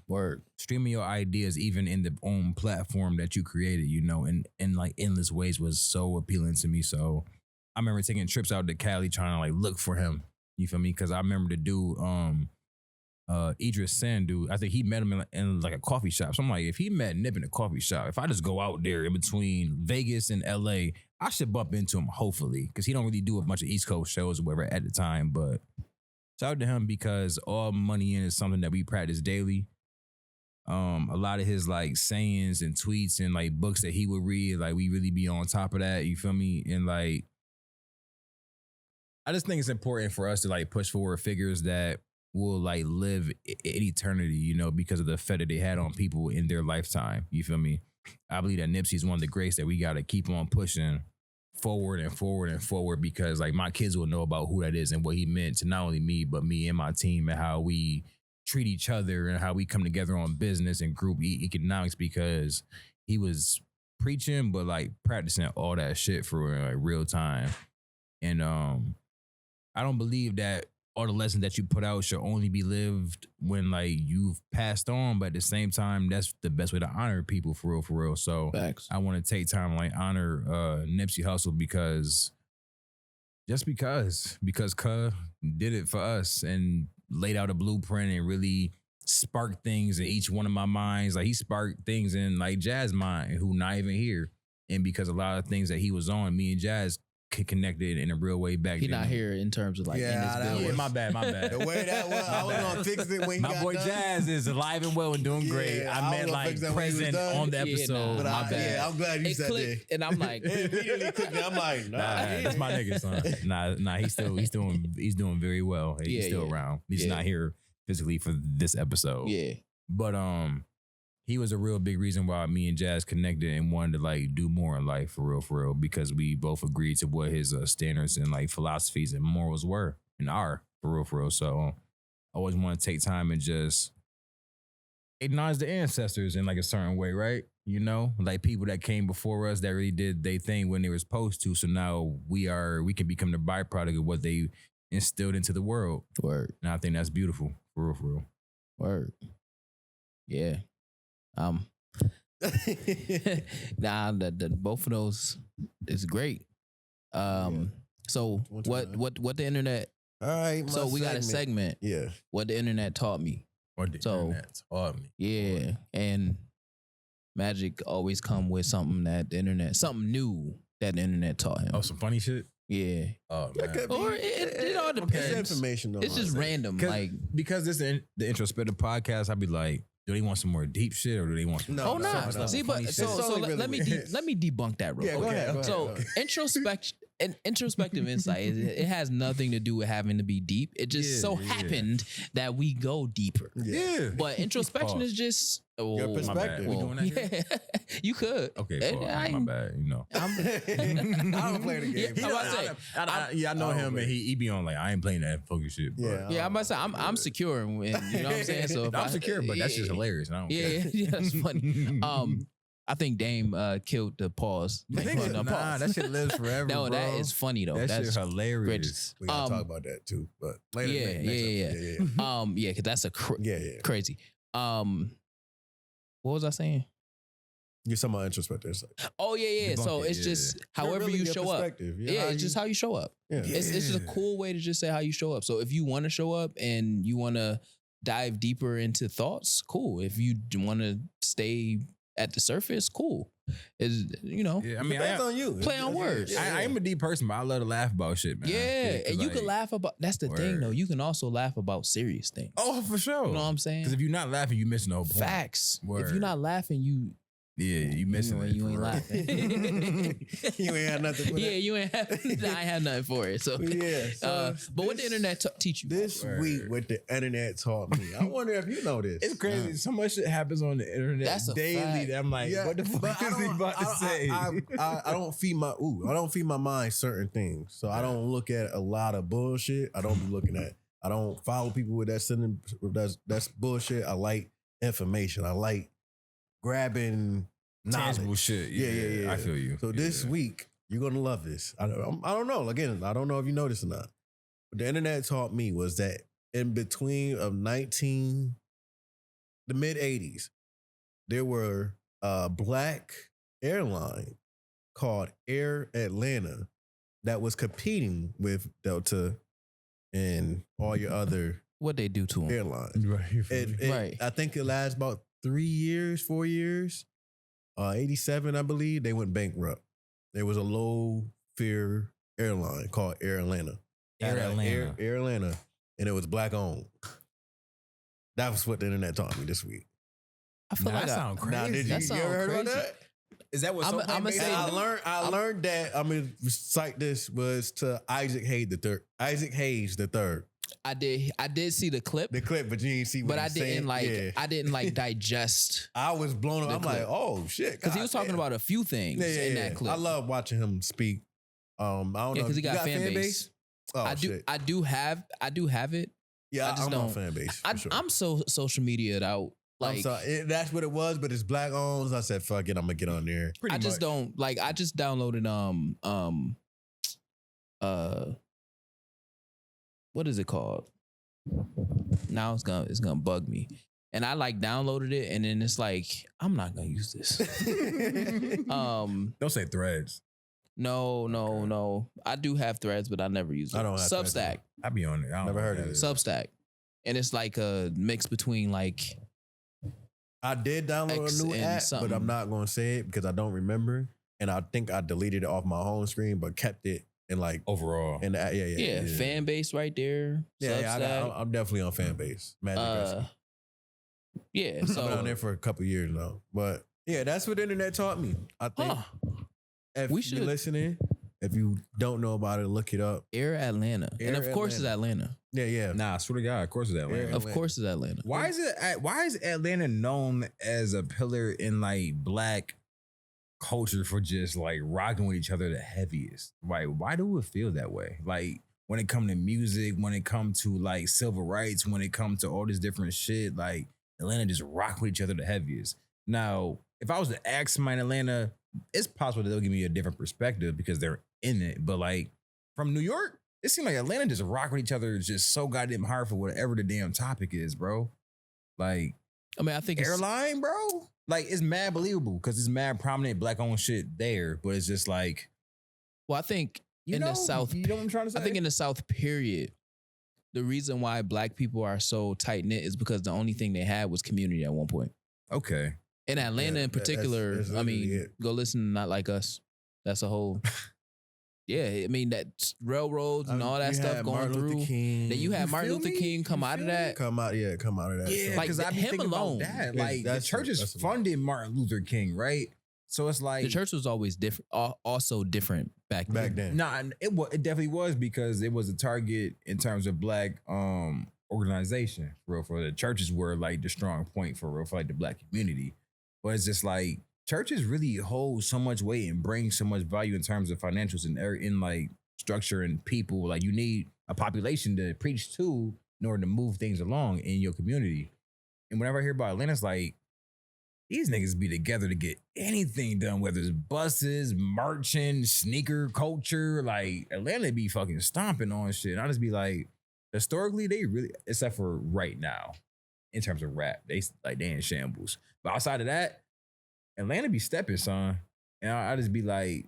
streaming your ideas even in the own platform that you created, you know, in like endless ways was so appealing to me. So I remember taking trips out to Cali trying to like look for him. You feel me? Because I remember the dude, Idris Sandu, I think he met him in like a coffee shop. So I'm like, if he met Nip in a coffee shop, if I just go out there in between Vegas and LA, I should bump into him, hopefully, because he don't really do a bunch of East Coast shows or whatever at the time. But shout out to him, because all money in is something that we practice daily. A lot of his like sayings and tweets and like books that he would read, like we really be on top of that. You feel me? And like, I just think it's important for us to like push forward figures that will like live in eternity, you know, because of the effect that they had on people in their lifetime. You feel me? I believe that Nipsey is one of the greats that we got to keep on pushing forward and forward and forward, because like my kids will know about who that is and what he meant to not only me, but me and my team, and how we treat each other and how we come together on business and group economics, because he was preaching, but like practicing all that shit for like real time. And I don't believe that all the lessons that you put out should only be lived when like you've passed on, but at the same time, that's the best way to honor people for real. So Facts. I want to take time to like honor Nipsey Hussle, because Cuz did it for us and laid out a blueprint and really sparked things in each one of my minds. Like he sparked things in like Jazz mind, who not even here. And because a lot of things that he was on, me and Jazz connected in a real way back then. He not here in terms of like in his building. Yeah, my bad. The way that was, I was gonna fix it when he got my boy done. Jazz is alive and well and doing great. I meant like present on the episode. But my bad. Yeah, I'm glad you It said clicked, that. and I'm like, It immediately clicked. I'm like, nah, that's my nigga, son. Nah, he's doing very well. He's still around. He's not here physically for this episode. Yeah. But he was a real big reason why me and Jazz connected and wanted to like do more in life for real, because we both agreed to what his standards and like philosophies and morals were and are for real. So I always want to take time and just acknowledge the ancestors in like a certain way, right? You know, like people that came before us that really did their thing when they were supposed to. So now we can become the byproduct of what they instilled into the world. Word. And I think that's beautiful for real. Word. Yeah. Nah, the both of those is great. So what the internet? All right. So we got a segment. Yeah. What the internet taught me. What the internet taught me. Yeah, and Magic always come with something new that the internet taught him. Oh, some funny shit. Yeah. Oh man. Or it all depends. It's information. It's just random. Like because this is the Introspective podcast, I'd be like, do they want some more deep shit or do they want some? No, no. See, but so let me debunk that real quick. Go ahead. So introspective insight, it has nothing to do with having to be deep. It just happened that we go deeper. Yeah. But introspection is just your perspective. We doing that here? You could. Okay, my bad. You know, I don't play the game. I know him, and he be on like I ain't playing that fucking shit. Bro. Yeah, I'm about to say I'm secure, and you know what I'm saying. So I'm secure, but that's just hilarious. And I don't care. Yeah, that's funny. I think Dame killed the pause. Nah, that shit lives forever. No, bro. that is funny though. That's shit hilarious. Great. We gotta talk about that too, but later. Yeah. Because that's crazy. What was I saying? You're talking about introspective. Oh yeah. So it's just however you show up. Yeah, it's just how you show up. Yeah. It's just a cool way to just say how you show up. So if you want to show up and you want to dive deeper into thoughts, cool. If you want to stay at the surface, cool. is, you know, Yeah, I mean, Depends on you. play on words. I am a deep person, but I love to laugh about shit, man. Yeah, 'Cause, and you can laugh about. That's the thing, Word. though. You can also laugh about serious things. Oh, for sure. You know what I'm saying? Because if you're not laughing, you're missing the whole point. Facts. Word. If you're not laughing, you you missing it. you ain't for real. laughing. You ain't had nothing for Yeah, that. you ain't have. I ain't have nothing for it. So Yeah. So but what the internet teach you? this Word. week, what the internet taught me, I wonder if you know this. It's crazy. So much shit happens on the internet That's a daily fact. that I'm like, what the but fuck is he about to say? I don't feed my mind certain things. So I don't look at a lot of bullshit. I don't be looking at. I don't follow people with that sending that's bullshit. I like information. I like grabbing Tangible knowledge. shit. Yeah. I feel you. So this week you're gonna love this. I don't know. Again, I don't know if you know this or not. What the internet taught me was that in between of the mid 80s, there were a black airline called Air Atlanta that was competing with Delta and all your other What they do to him? airlines. Right. I think it lasted about 4 years. 87, I believe, they went bankrupt. There was a low fare airline called Air Atlanta. Air Atlanta. Air Atlanta, and it was black owned. That was what the internet taught me this week. I feel like that sound crazy. Now, did That you sound ever heard about crazy. that? Is that what I'ma I'ma say say? I learned that. I'm gonna cite this was to Isaac Hayes the third. I did see the clip, The clip, but you didn't see. What but I he's didn't saying. like. Yeah. I didn't like digest I was blown the up. I'm clip. like, oh shit, because he was talking goddamn. about a few things in that clip. I love watching him speak. I don't know. because he You got fan base. Oh, I do. shit. I do have it. Yeah, I just I'm don't- on fan base. For sure. I'm so social media'd out. I'm Like sorry. That's what it was, but it's black owned. I said, fuck it, I'm gonna get on there. I just don't like. I just downloaded what is it called? Now it's gonna bug me. And I like downloaded it, and then it's like I'm not gonna use this. Don't say threads. No. I do have Threads, but I never use it. I don't have Threads, Substack. I be on it. I don't Never know heard what of that it. is. Substack, and it's like a mix between like I did download X a new and app, something. but I'm not gonna say it because I don't remember. And I think I deleted it off my home screen, but kept it in like Overall. in the app. Yeah. fan base right there. Substack. I'm definitely on fan base. Magic Rescue. Yeah, I've been on so there for a couple years now. But yeah, that's what the internet taught me. I think if We you're should- listening, if you don't know about it, look it up. Air Atlanta, and Air of course it's Atlanta. Atlanta. Yeah. Nah, I swear to God, of course it's Atlanta. Yeah. Of course it's Atlanta. Why is Atlanta known as a pillar in like black culture for just like rocking with each other the heaviest? Like, why do it feel that way? Like when it come to music, when it come to like civil rights, when it come to all this different shit, like Atlanta just rock with each other the heaviest. Now, if I was to ask somebody in Atlanta, it's possible that they'll give me a different perspective because they're in it. But like from New York, it seems like Atlanta just rock with each other just so goddamn hard for whatever the damn topic is, bro. Like I mean, I think it's, airline, bro. Like it's mad believable because it's mad prominent black owned shit there, but it's just like well, I think you in know, the South, You know what I'm trying to say? I think in the South, period, the reason why black people are so tight knit is because the only thing they had was community at one point. okay. In Atlanta, Yeah, in particular, that's I mean, literally it. go listen to Not Like Us. That's a whole. Yeah, I mean that railroads and all that You stuff had going Martin Luther through. King. Then you had You Martin feel Luther me? King come You out of feel that. come out of that. Yeah, stuff. Like, because I be him thinking alone. about that. Yeah, Like the that's- churches that's a lot. funded Martin Luther King, right? So it's like The church was always different, also different back then. Back then. It definitely was because it was a target in terms of black organization for real. For the churches were like the strong point for real for like the black community. But it's just like churches really hold so much weight and bring so much value in terms of financials and in like structure and people. Like you need a population to preach to in order to move things along in your community. And whenever I hear about Atlanta, it's like these niggas be together to get anything done, whether it's buses, marching, sneaker culture. Like Atlanta be fucking stomping on shit. And I just be like, historically, they really, except for right now, in terms of rap, they in shambles. But outside of that, Atlanta be stepping, son. And I just be like,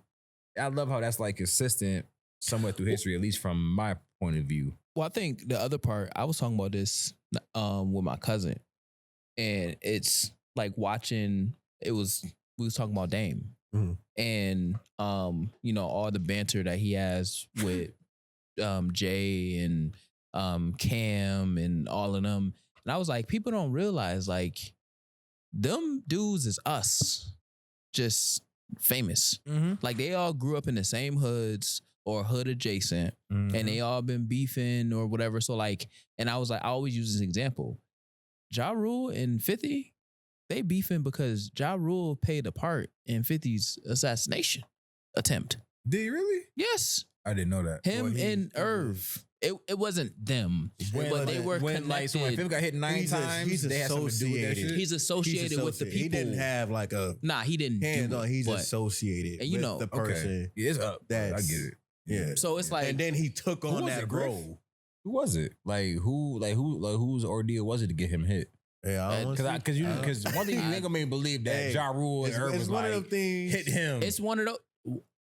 I love how that's like consistent somewhat through history, at least from my point of view. Well, I think the other part, I was talking about this with my cousin, and it's like watching. It was we was talking about Dame and you know, all the banter that he has with Jay and Cam and all of them. And I was like, people don't realize like them dudes is us, just famous. Like they all grew up in the same hoods or hood adjacent, and they all been beefing or whatever. So like, and I was like, I always use this example. Ja Rule and 50, they beefing because Ja Rule played a part in 50's assassination attempt. Did he really? Yes. I didn't know that. Him and Irv. It wasn't them, but they were connected. Like, so when 50 got hit 9 times, they had something to do with that shit. He's associated with the people. He didn't have like a he didn't hand do on. it, He's but, associated and you with know, the person. Yeah, it's up. I get it. Yeah. So it's like, and then he took on that role. Who was it? Whose ordeal was it to get him hit? Yeah, because one thing you ain't gonna make me believe that Ja Rule and Irv was one like, of them things. Hit him. It's one of those.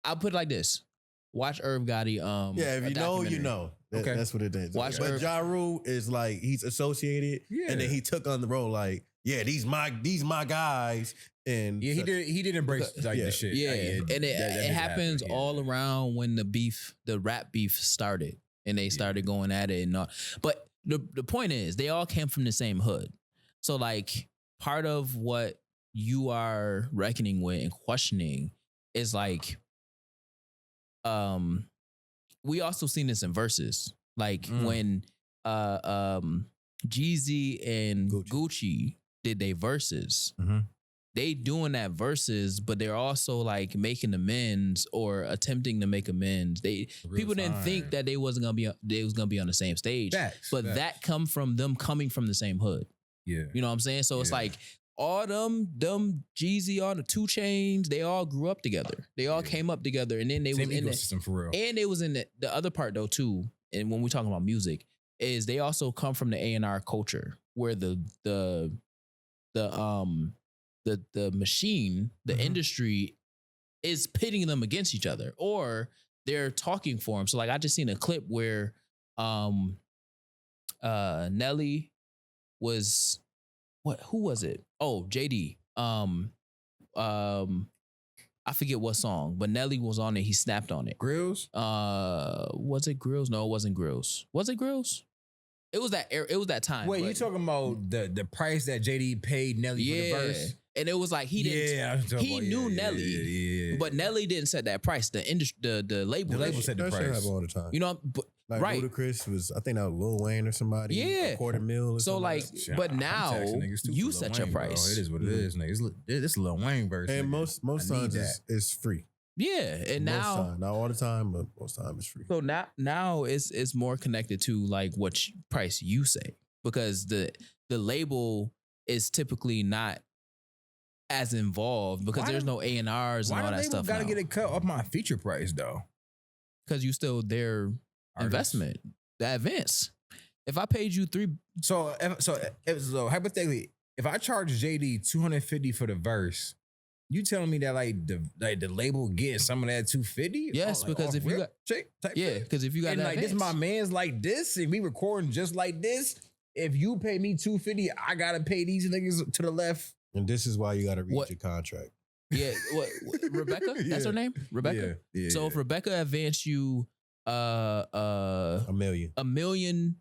I'll put it like this: watch Irv Gotti. If you know, you know. That's what it is. Watch but Irv. Ja Rule is like he's associated, and then he took on the role like, these my guys, and he did embrace like the shit. And it happens all around when the rap beef started, and they started going at it and all. But the point is, they all came from the same hood. So like part of what you are reckoning with and questioning is like, we also seen this in verses. Like when Jeezy and Gucci did their verses, they doing that verses, but they're also like making amends or attempting to make amends. People didn't think that they was gonna be on the same stage, but that come from them coming from the same hood. Yeah, you know what I'm saying. So it's like all them Jeezy, all the 2 Chainz, they all grew up together. They all came up together, and then they same was in ecosystem for real. And they was in the other part though too. And when we're talking about music, is they also come from the A&R culture where the machine, the industry is pitting them against each other, or they're talking for them. So like I just seen a clip where Nelly was who was it? Oh, JD. I forget what song, but Nelly was on it. He snapped on it. Grills? Was it Grills? No, it wasn't Grills. Was it Grills? It was that time. Wait, you talking about the price that JD paid Nelly for the verse? And it was like he didn't. He knew Nelly, but Nelly didn't set that price. The label. The label set the price. Happen all the time. You know, but, like right? Ludacris was, I think that was Lil Wayne or somebody. Yeah, $250,000. So like, but now you set your price. Bro. It is what it is, nigga. It's Lil Wayne verse, and nigga. most times it's free. Yeah, and now not all the time, but most time it's free. So now it's more connected to like what price you say, because the label is typically not as involved because there's no A&Rs and all that stuff. Gotta get it cut off my feature price though, because you still their investment, the advance. If I paid you so hypothetically, if I charge JD $250 for the verse, you telling me that the label getting some of that $250? Yes, because if you got because if you got and like this, my man's like this, and we recording just like this. If you pay me $250, I gotta pay these niggas to the left. And this is why you gotta read your contract. Yeah, what Rebecca? That's her name, Rebecca. Yeah, so if Rebecca advanced you $1 million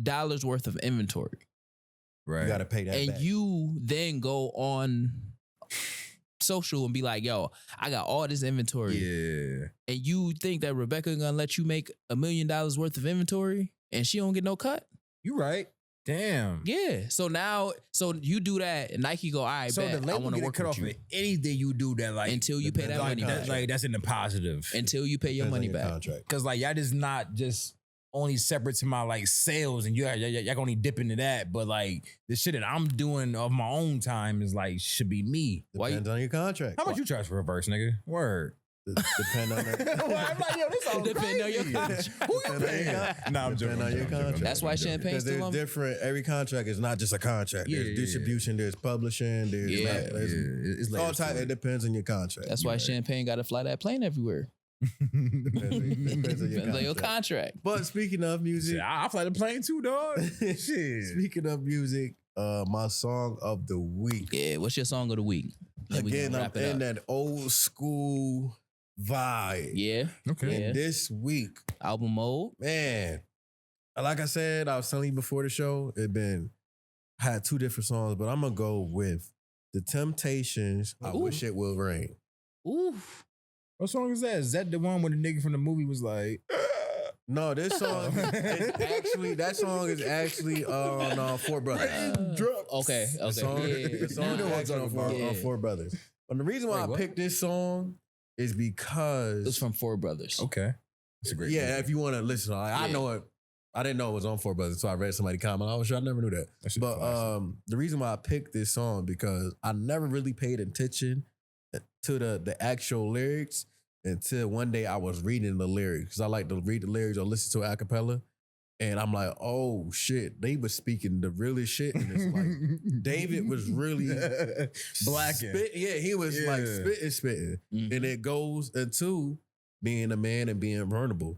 worth of inventory, right? You gotta pay that, and back. You then go on social and be like, yo, I got all this inventory. Yeah. And you think that Rebecca gonna let you make $1 million worth of inventory and she don't get no cut? You right. Damn. Yeah. So you do that and Nike go, all right, so bet, the label get cut off for anything you do that like until you pay that money back. Like that's in the positive. Until you pay your money back. Cause like y'all just not just only separate to my like sales and y'all gonna dip into that. But like the shit that I'm doing of my own time is like should be me. Depends on your contract. How much you charge for a verse, nigga? Word. Depend on that. I'm like, yo, this all depend on your contract. Who you paying? Nah, I'm joking. On your contract. That's why Champagne because still there's different. Every contract is not just a contract. There's distribution. There's publishing. There's it's all type. It depends on your contract. That's why Champagne got to fly that plane everywhere. Depends on your contract. But speaking of music, I fly the plane too, dog. Shit. Speaking of music, my song of the week. Yeah, what's your song of the week? Again, I'm in that old school vibe. Yeah. Okay. And this week, Album mode. man, like I said, I was telling you before the show, I had 2 different songs, but I'm gonna go with The Temptations. I Wish It Will Rain. Ooh. What song is that? Is that the one where the nigga from the movie was like? No, this song that song is actually on Four Brothers. Okay. The song is actually on Four Brothers. And the reason why I picked this song is because It's from Four Brothers. Okay, it's a great. Yeah, movie. if you want to listen, I know it. I didn't know it was on Four Brothers, so I read somebody comment. I was sure I never knew that. But the reason why I picked this song because I never really paid attention to the actual lyrics until one day I was reading the lyrics because I like to read the lyrics or listen to a cappella, and I'm like, oh shit, they were speaking the realest shit, and it's like David was really blacking. Yeah, he was like spitting, and it goes into being a man and being vulnerable.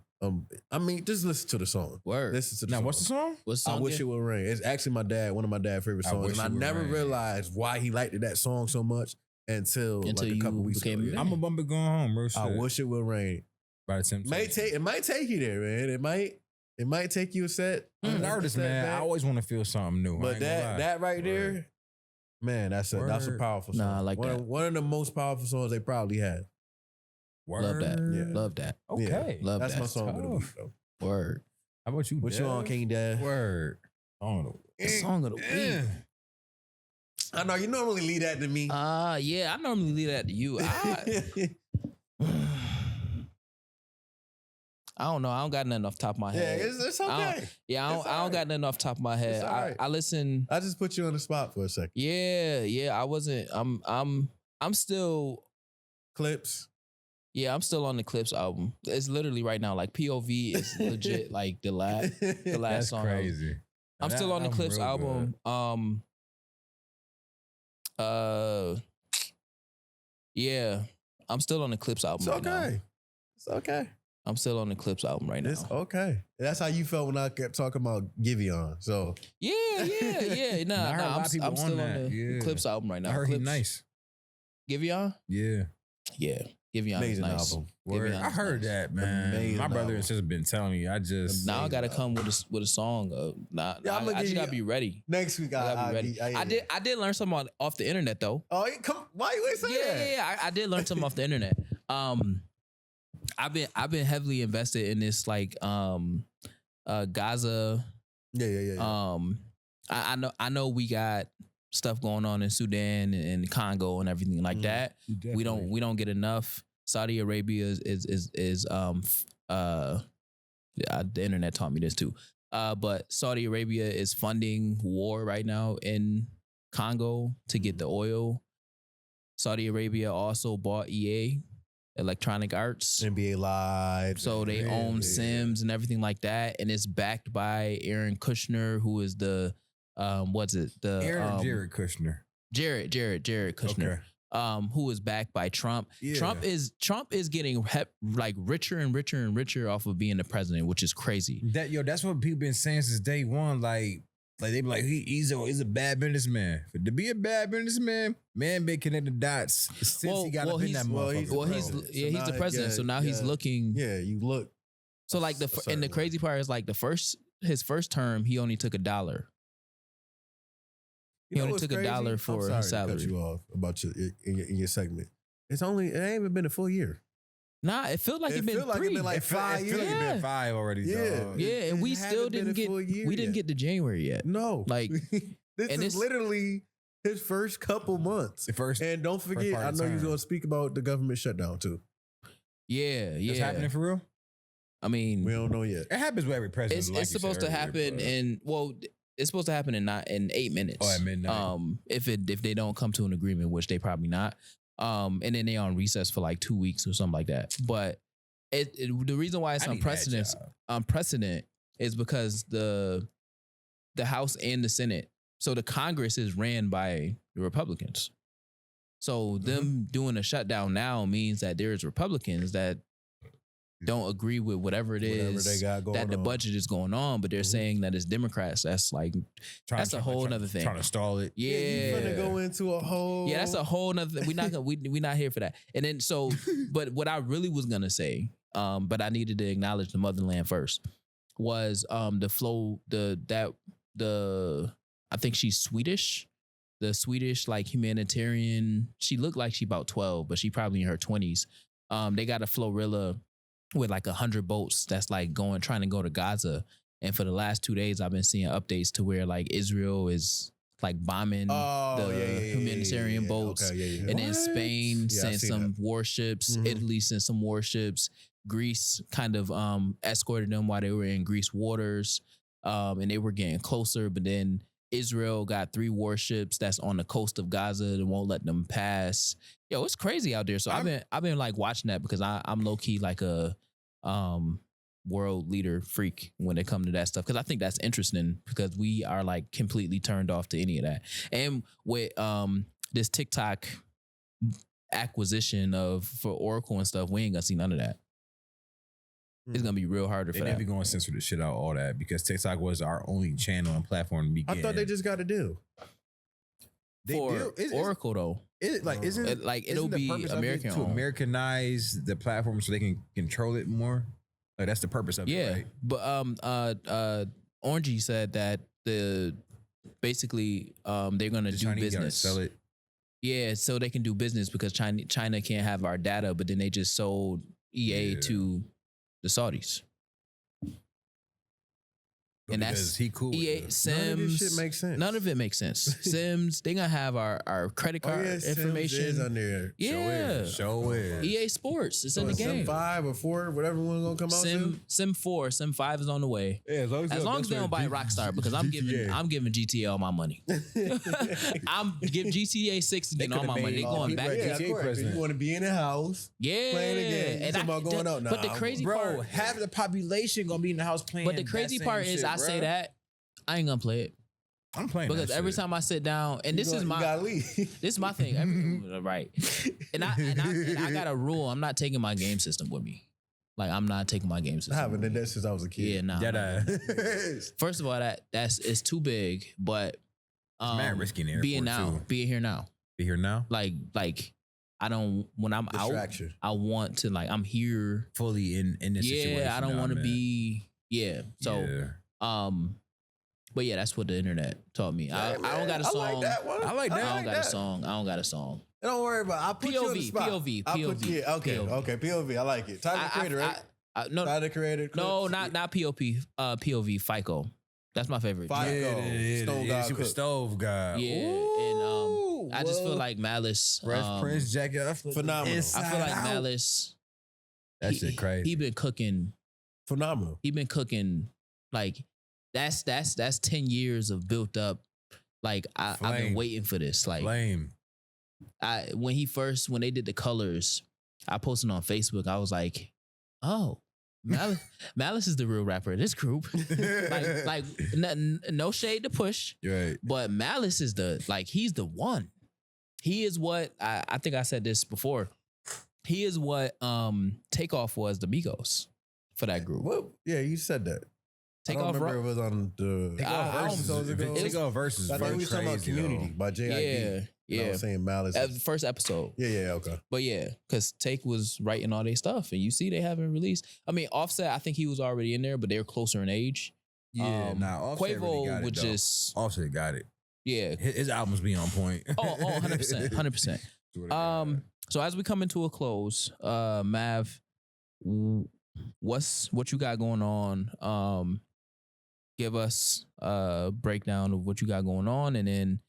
I mean, just listen to the song. Word. Listen to the Now, song. what's the song? What's the song? I Wish It Would Rain. It's actually one of my dad's favorite songs. And I never realized why he liked that song so much until like a couple weeks ago. Yeah. I'm a bumper going home, bro. I Wish It Would Rain. By the Temptations. It might take you there, man. It might take you a set. I'm an artist, man. I always want to feel something new. But that right there, man, that's a powerful song. Nah, I like that. One of the most powerful songs they probably had. Word. Love that. Yeah. Love that. Okay. Love that's that. my song of the week, though. Word. How about you? What you on, King Dad? Word. The song of the week. I know you normally leave that to me. Yeah, I normally leave that to you. I don't know. I don't got nothing off the top of my head. Yeah, it's okay. I don't got nothing off the top of my head. It's all right. I listen. I just put you on the spot for a second. Yeah. I wasn't. I'm still. Clips. Yeah, I'm still on the Clips album. It's literally right now. Like POV is legit. Like the last That's song. crazy. I'm still on the Clips album. Yeah, I'm still on the Clips album. It's okay. It's okay. I'm still on the Clips album right now. It's okay. That's how you felt when I kept talking about Giveon. So yeah. Nah, I'm still on the Clips album right now. I heard he's Clips. nice. Giveon? Yeah. Giveon is amazing nice. album. Word. I heard that, man. Amazing My brother album. and sister been telling me. I just Now I gotta come with a song. I just gotta be ready. Next week I gotta be ready. I did learn something off the internet though. Oh, come! Why you ain't say that? Yeah. I did learn something off the internet. I've been heavily invested in this like Gaza. Yeah. I know we got stuff going on in Sudan and Congo and everything like that. We don't get enough. Saudi Arabia is the internet taught me this too. But Saudi Arabia is funding war right now in Congo to get the oil. Saudi Arabia also bought EA, Electronic Arts. NBA Live. So they own Sims and everything like that. And it's backed by Aaron Kushner, who is the Jared Kushner. Jared Kushner. Okay. Who is backed by Trump. Yeah. Trump is getting like richer and richer and richer off of being the president, which is crazy. That's what people been saying since day one. Like they be like, he's a bad businessman. To be a bad businessman, man been connecting dots since he got up in that motherfucker. He's the president. So now he's looking. Yeah, you look. So like the crazy part is like his first term, he only took $1. He only took $1 for his salary. To cut you off about in your segment. It ain't even been a full year. Nah, it felt like it been three. Like 5 years. It been 5 already. Yeah. Dog. Yeah, and we still didn't get to January yet. No, like this is literally his first couple months. And don't forget, I know you're going to speak about the government shutdown too. Yeah. It's happening for real. I mean, we don't know yet. It happens with every president. It's supposed to happen it's supposed to happen in 8 minutes. Oh, at midnight. If they don't come to an agreement, which they probably not. And then they on recess for like 2 weeks or something like that. But the reason why it's unprecedented is because the House and the Senate. So the Congress is ran by the Republicans. So them doing a shutdown now means that there's Republicans that don't agree with whatever it is they got going that the on. budget is going on, but they're saying that it's Democrats. That's like that's a whole nother thing. Trying to stall it. Yeah, you're gonna go into a whole. Yeah, that's a whole nother thing. We're not here for that. And then but what I really was gonna say, but I needed to acknowledge the motherland first, was the flow, I think she's Swedish. The Swedish like humanitarian. She looked like she about 12, but she probably in her 20s. They got a Florilla with like 100 boats that's like trying to go to Gaza. And for the last 2 days, I've been seeing updates to where like Israel is like bombing humanitarian boats. Okay, and then Spain sent some warships. Mhm. Italy sent some warships. Greece kind of escorted them while they were in Greece waters. And they were getting closer, but then Israel got 3 warships that's on the coast of Gaza that won't let them pass. Yo, it's crazy out there. So I've been like watching that because I'm low key like a world leader freak when it comes to that stuff, because I think that's interesting because we are like completely turned off to any of that. And with this TikTok acquisition for Oracle and stuff, we ain't gonna see none of that. It's gonna be real harder for that. They're never gonna censor the shit out all that because TikTok was our only channel and platform to begin. I thought they just got a deal. Oracle though. It'll be American to Americanize the platform so they can control it more. Like that's the purpose of it, right? But Orangey said that basically they're gonna do Chinese business. sell it. Yeah, so they can do business because China can't have our data, but then they just sold EA to the Saudis. But and that's he cool. EA Sims. None of this shit makes sense. None of it makes sense. Sims, they gonna have our credit card information. Sims is on there. Yeah, Show it. EA Sports. It's in the game. Sim 5 or 4, whatever one's gonna come out. Sim 4, Sim 5 is on the way. Yeah, as long as they don't buy Rockstar, because I'm giving GTA all my money. I'm giving GTA 6 and getting all my money. They going back. Yeah, GTA president. You want to be in the house, playing the game. And about going out now. But the crazy part, half the population gonna be in the house playing. But the crazy part is, I say that I ain't gonna play it. I'm playing because every time I sit down, and this is my thing, right? And I got a rule: I'm not taking my game system with me. Like I'm not taking my game system. I haven't done that since I was a kid. Yeah, nah. First of all, it's too big, but it's mad risky in the airport being here now. Be here now. Like I don't, when I'm Distraction. out, I want to I'm here fully in this situation. Yeah, I don't want to be. Yeah, so but yeah, that's what the internet taught me. I don't got a song. I like that one. I like that. I don't got a song. I don't got a song. Don't worry about it. I'll put you on the spot. POV. Okay, POV. I like it. Tyler the Creator, right? No, Tyler the Creator. No, not POP. POV. FICO. That's my favorite. FICO. Stove God. Yeah, and I just feel like Malice. Fresh Prince jacket. Phenomenal. I feel like Malice. That shit crazy. He been cooking. Phenomenal. He been cooking like that's 10 years of built up. Like I've been waiting for this. Like Flame. When they did the colors, I posted on Facebook. I was like, oh, Malice is the real rapper of this group. like no shade to push. Right. But Malice is he's the one. He is what I think I said this before. He is what Takeoff was the Migos for that group. Well, yeah, you said that. Takeoff it was on the Takeoff versus. I think we were talking about Community by J.I.D. Yeah. I was saying Malice. First episode. Yeah, okay. But yeah, because Take was writing all their stuff, and you see they haven't released. I mean, Offset, I think he was already in there, but they're closer in age. Yeah, Offset Quavo really got it, would just Offset got it. Yeah, his albums be on point. 100%. So as we come into a close, Mav, what you got going on? Give us a breakdown of what you got going on, and then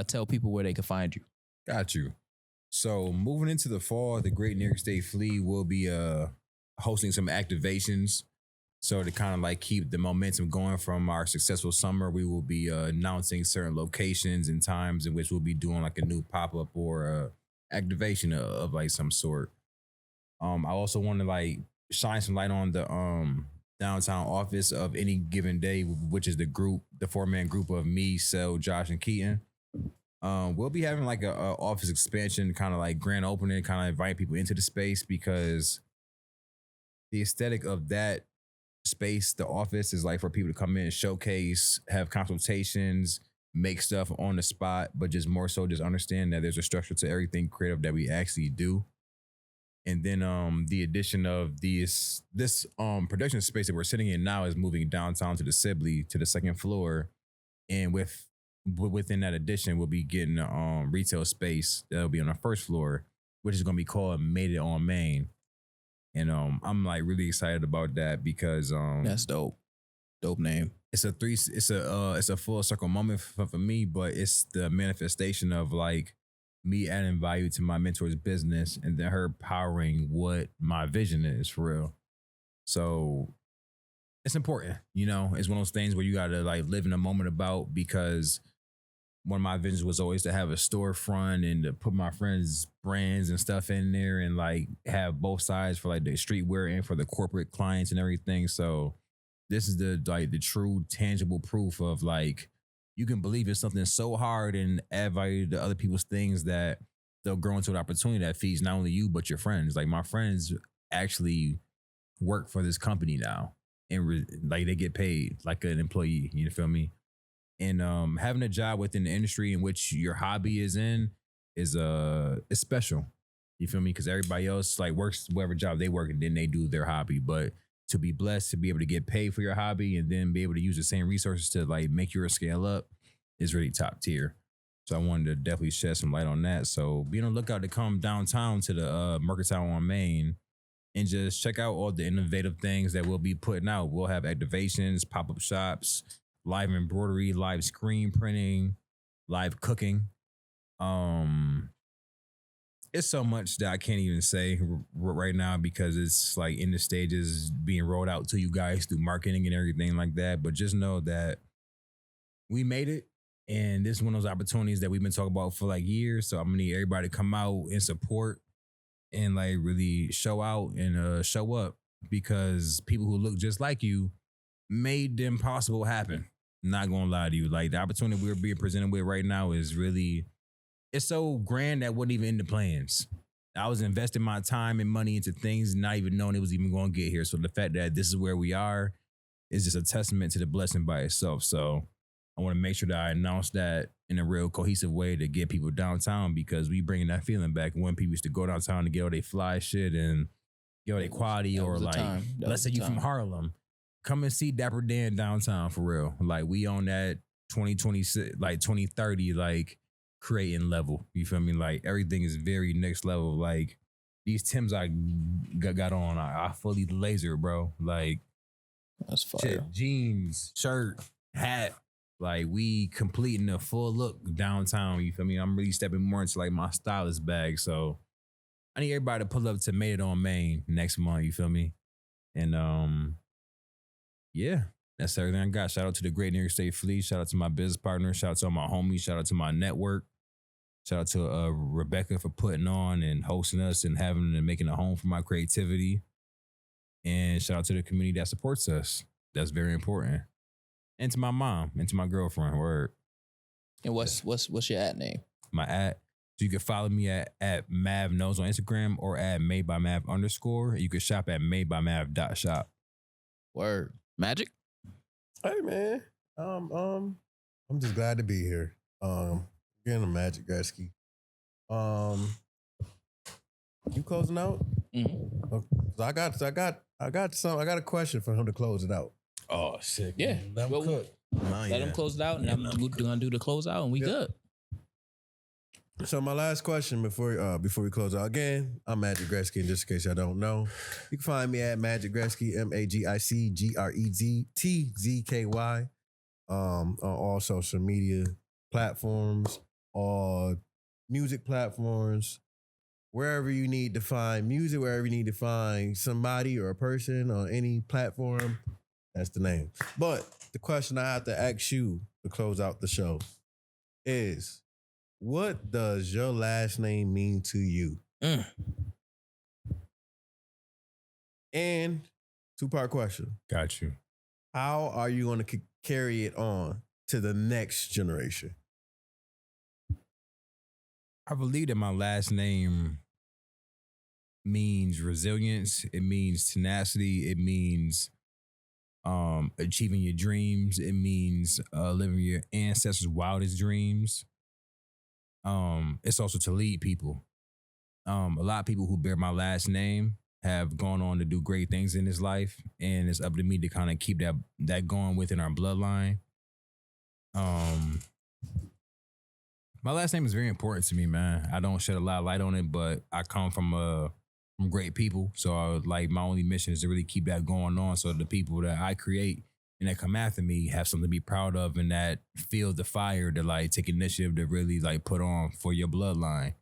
tell people where they can find you. Got you. So moving into the fall, the Great New York State Flea will be hosting some activations. So to kind of keep the momentum going from our successful summer, we will be announcing certain locations and times in which we'll be doing a new pop-up or activation of some sort. I also want to shine some light on the downtown office of Any Given Day, which is the 4-man group of me, Sel, Josh, and Keaton. We'll be having a office expansion, kind of grand opening, kind of invite people into the space because the aesthetic of that space, the office, is like for people to come in, showcase, have consultations, make stuff on the spot, but just more so just understand that there's a structure to everything creative that we actually do. And then the addition of this production space that we're sitting in now is moving downtown to the Sibley to the second floor. And within that addition, we'll be getting a retail space that'll be on the first floor, which is gonna be called Made It on Main. And I'm like really excited about that because That's dope. Dope name. it's a full circle moment for me, but it's the manifestation of like me adding value to my mentor's business and then her powering what my vision is for real. So it's important, you know. It's one of those things where you gotta like live in the moment about, because one of my visions was always to have a storefront and to put my friends' brands and stuff in there and like have both sides for like the streetwear and for the corporate clients and everything. So this is the true tangible proof of like you can believe in something so hard and add value to other people's things that they'll grow into an opportunity that feeds not only you but your friends. Like my friends actually work for this company now and like they get paid like an employee. You feel me? And having a job within the industry in which your hobby is in is special. You feel me? Because everybody else like works whatever job they work and then they do their hobby. But to be blessed to be able to get paid for your hobby and then be able to use the same resources to like make your scale up is really top tier. So I wanted to definitely shed some light on that. So be on the lookout to come downtown to the Mercantile on Main and just check out all the innovative things that we'll be putting out. We'll have activations, pop-up shops, live embroidery, live screen printing, live cooking. It's so much that I can't even say right now because it's like in the stages being rolled out to you guys through marketing and everything like that. But just know that we made it. And this is one of those opportunities that we've been talking about for like years. So I'm gonna need everybody to come out and support and like really show out and show up, because people who look just like you made the impossible happen. Not gonna lie to you. Like the opportunity we're being presented with right now is really, it's so grand that wasn't even in the plans. I was investing my time and money into things not even knowing it was even going to get here. So the fact that this is where we are is just a testament to the blessing by itself. So I want to make sure that I announce that in a real cohesive way to get people downtown, because we bringing that feeling back when people used to go downtown to get all their fly shit and get all their quality, or like, let's say you from Harlem, come and see Dapper Dan downtown for real. Like we on that 2026, like 2030, like creating level. You feel me? Like everything is very next level. Like these Timbs I got on, I fully laser, bro. Like that's fire. Shit, jeans, shirt, hat. Like we completing a full look downtown. You feel me? I'm really stepping more into like my stylist bag. So I need everybody to pull up to Made It on Main next month. You feel me? And yeah, that's everything I got. Shout out to the Great New York State Fleet. Shout out to my business partner. Shout out to all my homies. Shout out to my network. Shout out to Rebecca for putting on and hosting us and having and making a home for my creativity. And shout out to the community that supports us. That's very important. And to my mom and to my girlfriend. Word. And what's your ad name? My ad. So you can follow me at Mav Knows on Instagram or at Made by Mav _. You can shop at madebymav.shop. Word. Magic? Hey man. I'm just glad to be here. Getting a Magic Gretzky. You closing out? Mm-hmm. So I got a question for him to close it out. Oh shit. Yeah. Let him cook. Let him close it out, and I'm gonna do the close out, and we good. So my last question before we close out again, I'm Magic Gretzky, and just in case y'all don't know, you can find me at Magic Gretzky, MAGICGREZTZKY, on all social media platforms, all music platforms, wherever you need to find music, wherever you need to find somebody or a person on any platform, that's the name. But the question I have to ask you to close out the show is, what does your last name mean to you? And two-part question. Got you. How are you going to carry it on to the next generation? I believe that my last name means resilience. It means tenacity. It means achieving your dreams. It means living your ancestors' wildest dreams. It's also to lead people. A lot of people who bear my last name have gone on to do great things in this life, and it's up to me to kind of keep that going within our bloodline. My last name is very important to me, man. I don't shed a lot of light on it, but I come from great people, so like my only mission is to really keep that going on, so the people that I create and that come after me have something to be proud of, and that feel the fire to like take initiative to really like put on for your bloodline.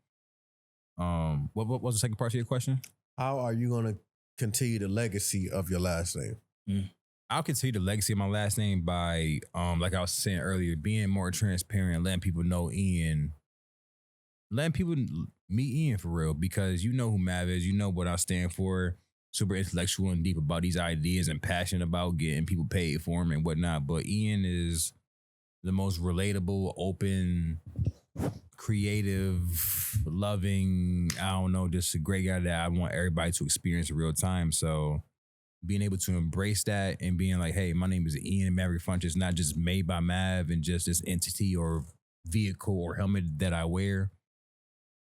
What was the second part of your question? How are you going to continue the legacy of your last name? I'll continue the legacy of my last name by, like I was saying earlier, being more transparent, letting people know Ian, letting people meet Ian for real, because you know who Mav is, you know what I stand for, super intellectual and deep about these ideas and passionate about getting people paid for them and whatnot. But Ian is the most relatable, open, creative, loving, I don't know, just a great guy that I want everybody to experience in real time. So being able to embrace that and being like, hey, my name is Ian Maverick Funch. It's not just made by Mav and just this entity or vehicle or helmet that I wear.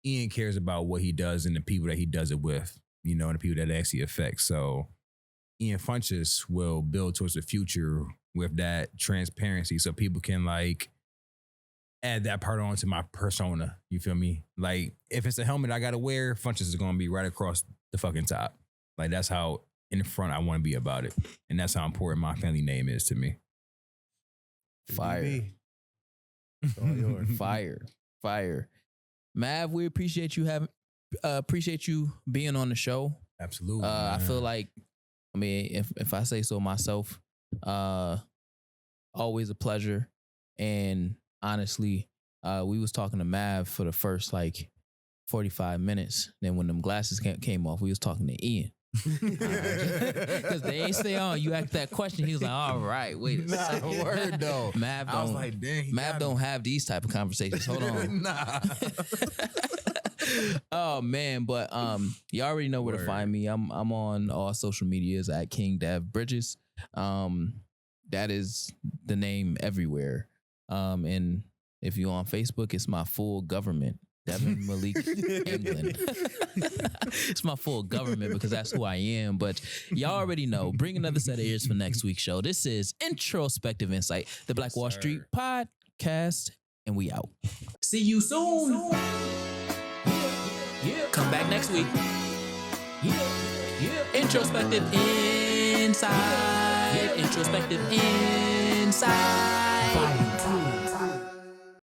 Ian cares about what he does and the people that he does it with, you know, and the people that it actually affects. So Ian Funches will build towards the future with that transparency so people can like add that part on to my persona. You feel me? Like if it's a helmet I gotta wear, Funches is gonna be right across the fucking top. Like that's how in front I want to be about it. And that's how important my family name is to me. Fire. Fire. Mav, we appreciate you being on the show. Absolutely. I feel like, I mean, if I say so myself, always a pleasure. And honestly, we was talking to Mav for the first like 45 minutes. Then when them glasses came off, we was talking to Ian. Because they ain't stay on. You asked that question. He was like, all right, wait a second. Word though. Mav don't, I was like, dang, Mav don't have these type of conversations. Hold on. Nah. Oh man, but you already know where to find me. I'm on all social medias at King Dev Bridges. That is the name everywhere. And if you're on Facebook, it's my full government. Devin Malik England. It's my full government because that's who I am. But y'all already know. Bring another set of ears for next week's show. This is Introspective Insight, the Black Wall Street podcast, and we out. See you soon. Yeah. Come back next week. Yeah. Introspective Insight. Introspective Insight.